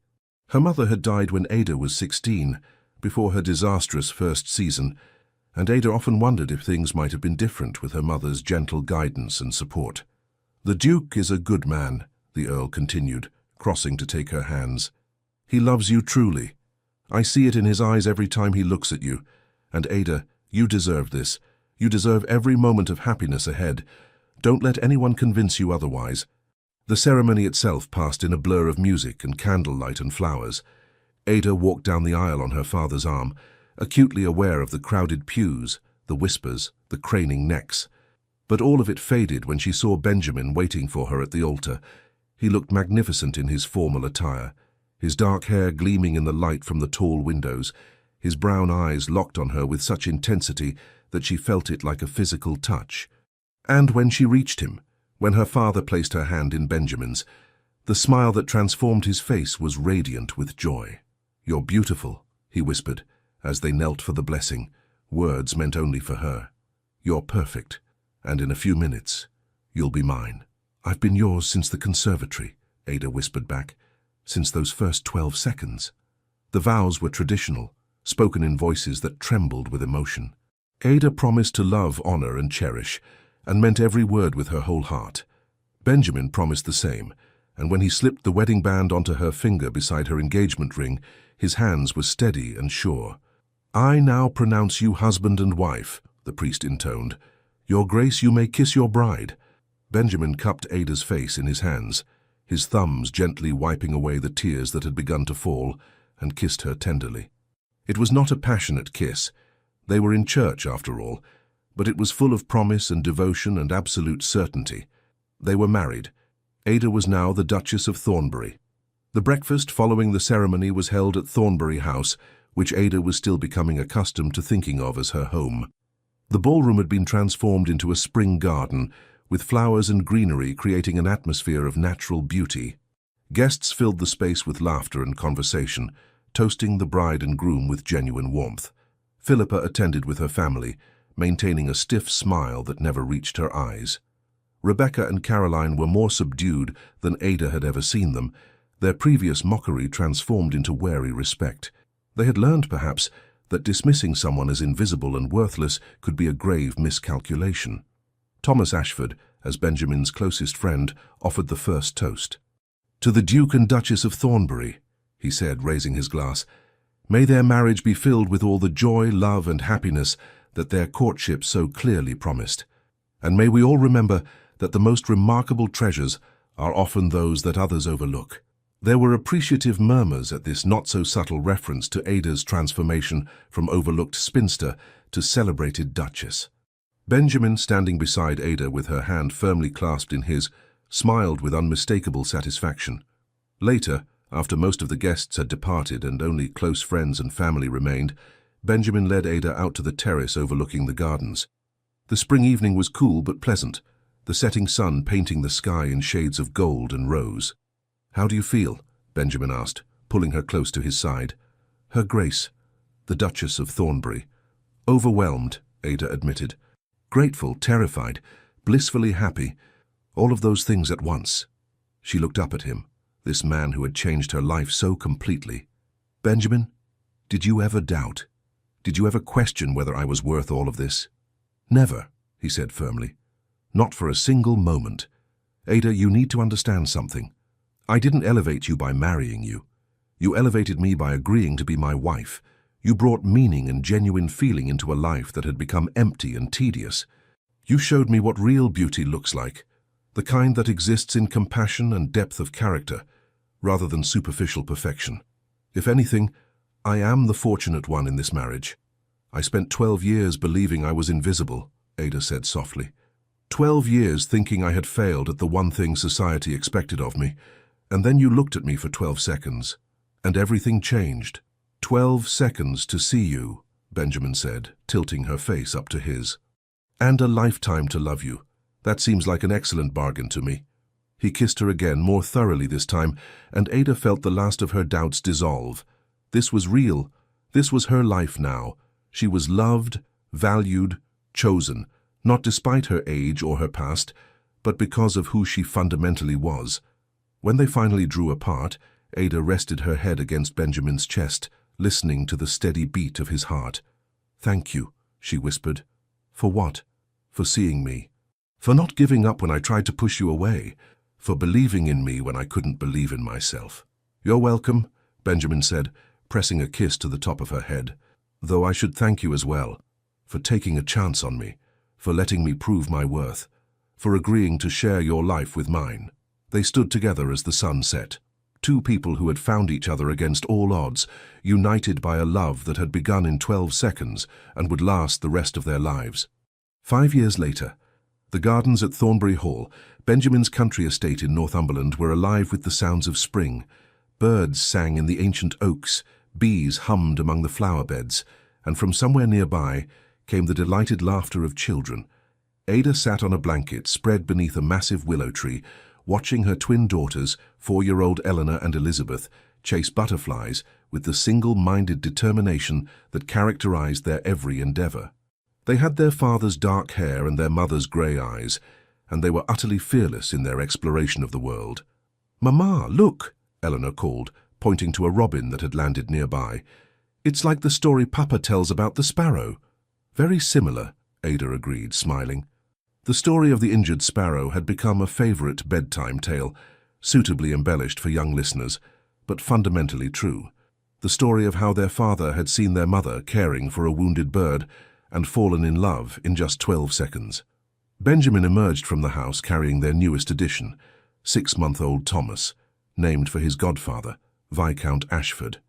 Her mother had died when Ada was 16, before her disastrous first season, and Ada often wondered if things might have been different with her mother's gentle guidance and support. The Duke is a good man, the Earl continued, crossing to take her hands. He loves you truly. I see it in his eyes every time he looks at you. And Ada, you deserve this. You deserve every moment of happiness ahead. Don't let anyone convince you otherwise. The ceremony itself passed in a blur of music and candlelight and flowers. Ada walked down the aisle on her father's arm, acutely aware of the crowded pews, the whispers, the craning necks. But all of it faded when she saw Benjamin waiting for her at the altar. He looked magnificent in his formal attire, his dark hair gleaming in the light from the tall windows, his brown eyes locked on her with such intensity that she felt it like a physical touch. And when she reached him, when her father placed her hand in Benjamin's, the smile that transformed his face was radiant with joy. You're beautiful, he whispered, as they knelt for the blessing, words meant only for her. You're perfect, and in a few minutes, you'll be mine. I've been yours since the conservatory, Ada whispered back, since those first 12 seconds. The vows were traditional, spoken in voices that trembled with emotion. Ada promised to love, honor, and cherish, and meant every word with her whole heart. Benjamin promised the same, and when he slipped the wedding band onto her finger beside her engagement ring, his hands were steady and sure. "I now pronounce you husband and wife," the priest intoned. "Your Grace, you may kiss your bride." Benjamin cupped Ada's face in his hands, his thumbs gently wiping away the tears that had begun to fall, and kissed her tenderly. It was not a passionate kiss. They were in church, after all, but it was full of promise and devotion and absolute certainty. They were married. Ada was now the Duchess of Thornbury. The breakfast following the ceremony was held at Thornbury House, which Ada was still becoming accustomed to thinking of as her home. The ballroom had been transformed into a spring garden, with flowers and greenery creating an atmosphere of natural beauty. Guests filled the space with laughter and conversation, toasting the bride and groom with genuine warmth. Philippa attended with her family, maintaining a stiff smile that never reached her eyes. Rebecca and Caroline were more subdued than Ada had ever seen them, their previous mockery transformed into wary respect. They had learned, perhaps, that dismissing someone as invisible and worthless could be a grave miscalculation. Thomas Ashford, as Benjamin's closest friend, offered the first toast. "To the Duke and Duchess of Thornbury," he said, raising his glass. "May their marriage be filled with all the joy, love, and happiness that their courtship so clearly promised. And may we all remember that the most remarkable treasures are often those that others overlook." There were appreciative murmurs at this not-so-subtle reference to Ada's transformation from overlooked spinster to celebrated duchess. Benjamin, standing beside Ada with her hand firmly clasped in his, smiled with unmistakable satisfaction. Later, after most of the guests had departed and only close friends and family remained, Benjamin led Ada out to the terrace overlooking the gardens. The spring evening was cool but pleasant, the setting sun painting the sky in shades of gold and rose. "How do you feel?" Benjamin asked, pulling her close to his side. "Her Grace, the Duchess of Thornbury." "Overwhelmed," Ada admitted. "Grateful, terrified, blissfully happy, all of those things at once." She looked up at him, this man who had changed her life so completely. "Benjamin, did you ever doubt? Did you ever question whether I was worth all of this?" "Never," he said firmly. "Not for a single moment. Ada, you need to understand something. I didn't elevate you by marrying you. You elevated me by agreeing to be my wife. You brought meaning and genuine feeling into a life that had become empty and tedious. You showed me what real beauty looks like, the kind that exists in compassion and depth of character, rather than superficial perfection. If anything, I am the fortunate one in this marriage. I spent 12 years believing I was invisible," Ada said softly. 12 years thinking I had failed at the one thing society expected of me. And then you looked at me for 12 seconds, and everything changed. 12 seconds to see you," Benjamin said, tilting her face up to his. "And a lifetime to love you. That seems like an excellent bargain to me." He kissed her again, more thoroughly this time, and Ada felt the last of her doubts dissolve. This was real. This was her life now. She was loved, valued, chosen, not despite her age or her past, but because of who she fundamentally was. When they finally drew apart, Ada rested her head against Benjamin's chest, listening to the steady beat of his heart. "Thank you," she whispered. "For what?" "For seeing me. For not giving up when I tried to push you away. For believing in me when I couldn't believe in myself." "You're welcome," Benjamin said, pressing a kiss to the top of her head. "Though I should thank you as well, for taking a chance on me, for letting me prove my worth, for agreeing to share your life with mine." They stood together as the sun set. Two people who had found each other against all odds, united by a love that had begun in 12 seconds and would last the rest of their lives. 5 years later, the gardens at Thornbury Hall, Benjamin's country estate in Northumberland, were alive with the sounds of spring. Birds sang in the ancient oaks, bees hummed among the flower beds, and from somewhere nearby came the delighted laughter of children. Ada sat on a blanket spread beneath a massive willow tree, watching her twin daughters, 4-year-old Eleanor and Elizabeth, chase butterflies with the single-minded determination that characterized their every endeavor. They had their father's dark hair and their mother's gray eyes, and they were utterly fearless in their exploration of the world. "Mama, look!" Eleanor called, pointing to a robin that had landed nearby. "It's like the story Papa tells about the sparrow." "Very similar," Ada agreed, smiling. The story of the injured sparrow had become a favorite bedtime tale, suitably embellished for young listeners, but fundamentally true. The story of how their father had seen their mother caring for a wounded bird and fallen in love in just 12 seconds. Benjamin emerged from the house carrying their newest addition, 6-month-old Thomas, named for his godfather, Viscount Ashford.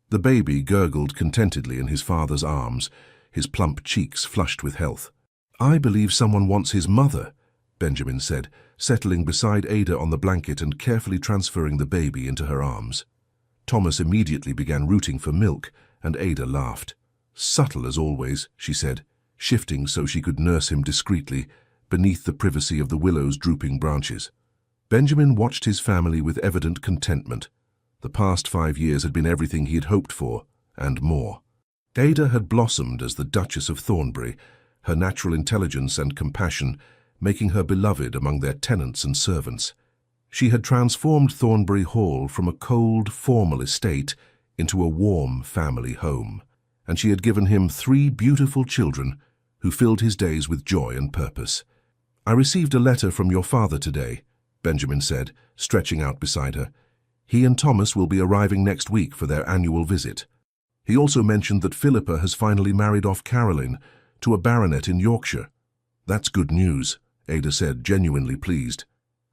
The baby gurgled contentedly in his father's arms, his plump cheeks flushed with health. "I believe someone wants his mother," Benjamin said, settling beside Ada on the blanket and carefully transferring the baby into her arms. Thomas immediately began rooting for milk, and Ada laughed. "Subtle as always," she said, shifting so she could nurse him discreetly, beneath the privacy of the willow's drooping branches. Benjamin watched his family with evident contentment. The past 5 years had been everything he had hoped for, and more. Ada had blossomed as the Duchess of Thornbury, her natural intelligence and compassion making her beloved among their tenants and servants. She had transformed Thornbury Hall from a cold, formal estate into a warm family home, and she had given him 3 beautiful children who filled his days with joy and purpose. "I received a letter from your father today," Benjamin said, stretching out beside her. "He and Thomas will be arriving next week for their annual visit. He also mentioned that Philippa has finally married off Caroline to a baronet in Yorkshire." "That's good news," Ada said, genuinely pleased.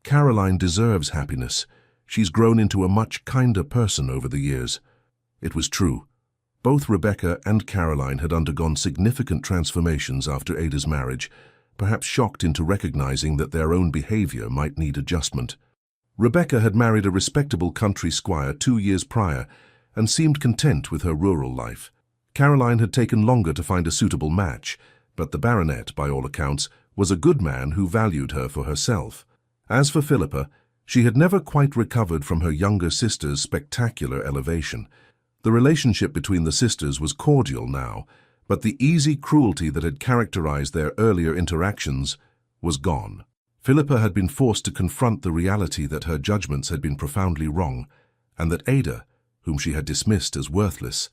"Caroline deserves happiness. She's grown into a much kinder person over the years." It was true. Both Rebecca and Caroline had undergone significant transformations after Ada's marriage, perhaps shocked into recognizing that their own behavior might need adjustment. Rebecca had married a respectable country squire 2 years prior and seemed content with her rural life. Caroline had taken longer to find a suitable match, but the baronet, by all accounts, was a good man who valued her for herself. As for Philippa, she had never quite recovered from her younger sister's spectacular elevation. The relationship between the sisters was cordial now, but the easy cruelty that had characterized their earlier interactions was gone. Philippa had been forced to confront the reality that her judgments had been profoundly wrong, and that Ada, whom she had dismissed as worthless,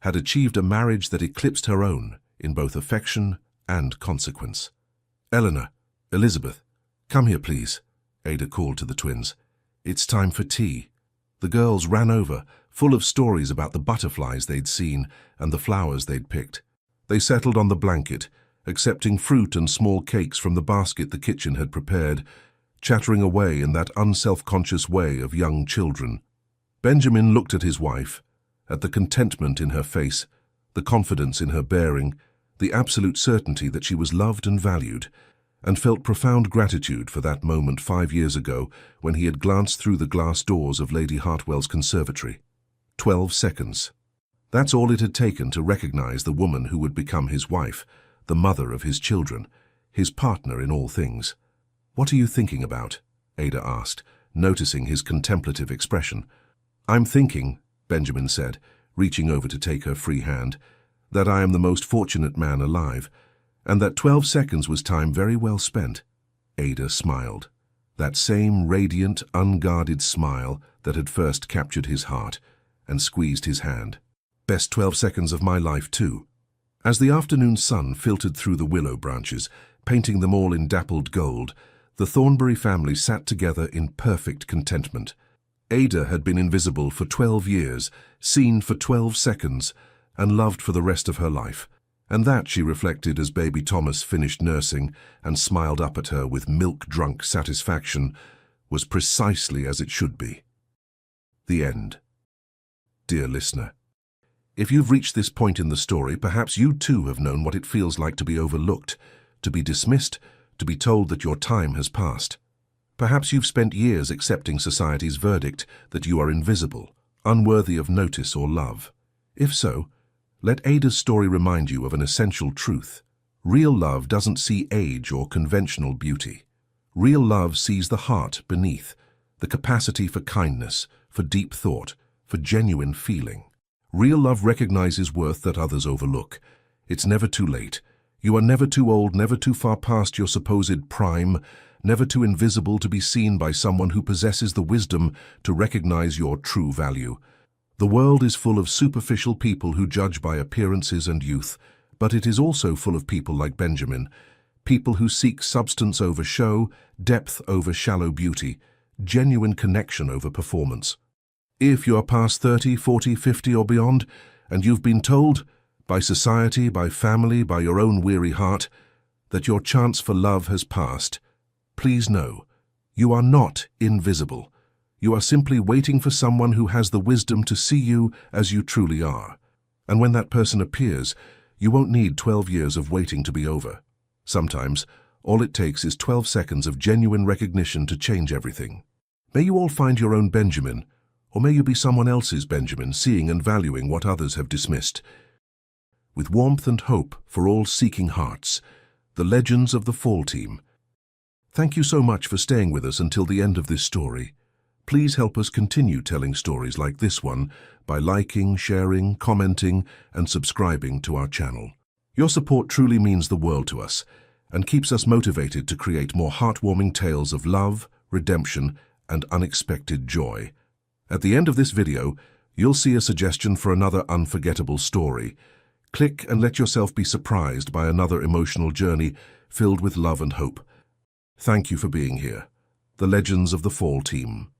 had achieved a marriage that eclipsed her own in both affection and consequence. "Eleanor, Elizabeth, come here, please," Ada called to the twins. "It's time for tea." The girls ran over, full of stories about the butterflies they'd seen and the flowers they'd picked. They settled on the blanket, accepting fruit and small cakes from the basket the kitchen had prepared, chattering away in that unself-conscious way of young children. Benjamin looked at his wife, at the contentment in her face, the confidence in her bearing, the absolute certainty that she was loved and valued, and felt profound gratitude for that moment 5 years ago when he had glanced through the glass doors of Lady Hartwell's conservatory. 12 seconds. That's all it had taken to recognize the woman who would become his wife, the mother of his children, his partner in all things. "What are you thinking about?" Ada asked, noticing his contemplative expression. "I'm thinking," Benjamin said, reaching over to take her free hand, "that I am the most fortunate man alive, and that 12 seconds was time very well spent." Ada smiled. That same radiant, unguarded smile that had first captured his heart and squeezed his hand. "Best 12 seconds of my life, too." As the afternoon sun filtered through the willow branches, painting them all in dappled gold, the Thornbury family sat together in perfect contentment. Ada had been invisible for 12 years, seen for 12 seconds, and loved for the rest of her life. And that, she reflected as baby Thomas finished nursing and smiled up at her with milk-drunk satisfaction, was precisely as it should be. The end. Dear listener, if you've reached this point in the story, perhaps you too have known what it feels like to be overlooked, to be dismissed, to be told that your time has passed. Perhaps you've spent years accepting society's verdict that you are invisible, unworthy of notice or love. If so, let Ada's story remind you of an essential truth. Real love doesn't see age or conventional beauty. Real love sees the heart beneath, the capacity for kindness, for deep thought, for genuine feeling. Real love recognizes worth that others overlook. It's never too late. You are never too old, never too far past your supposed prime, never too invisible to be seen by someone who possesses the wisdom to recognize your true value. The world is full of superficial people who judge by appearances and youth, but it is also full of people like Benjamin, people who seek substance over show, depth over shallow beauty, genuine connection over performance. If you are past 30, 40, 50 or beyond, and you've been told, by society, by family, by your own weary heart, that your chance for love has passed, please know, you are not invisible. You are simply waiting for someone who has the wisdom to see you as you truly are. And when that person appears, you won't need 12 years of waiting to be over. Sometimes, all it takes is 12 seconds of genuine recognition to change everything. May you all find your own Benjamin, or may you be someone else's Benjamin, seeing and valuing what others have dismissed. With warmth and hope for all seeking hearts, the Legends of the Fall team. Thank you so much for staying with us until the end of this story. Please help us continue telling stories like this one by liking, sharing, commenting, and subscribing to our channel. Your support truly means the world to us and keeps us motivated to create more heartwarming tales of love, redemption, and unexpected joy. At the end of this video, you'll see a suggestion for another unforgettable story. Click and let yourself be surprised by another emotional journey filled with love and hope. Thank you for being here. The Legends of the Fall team.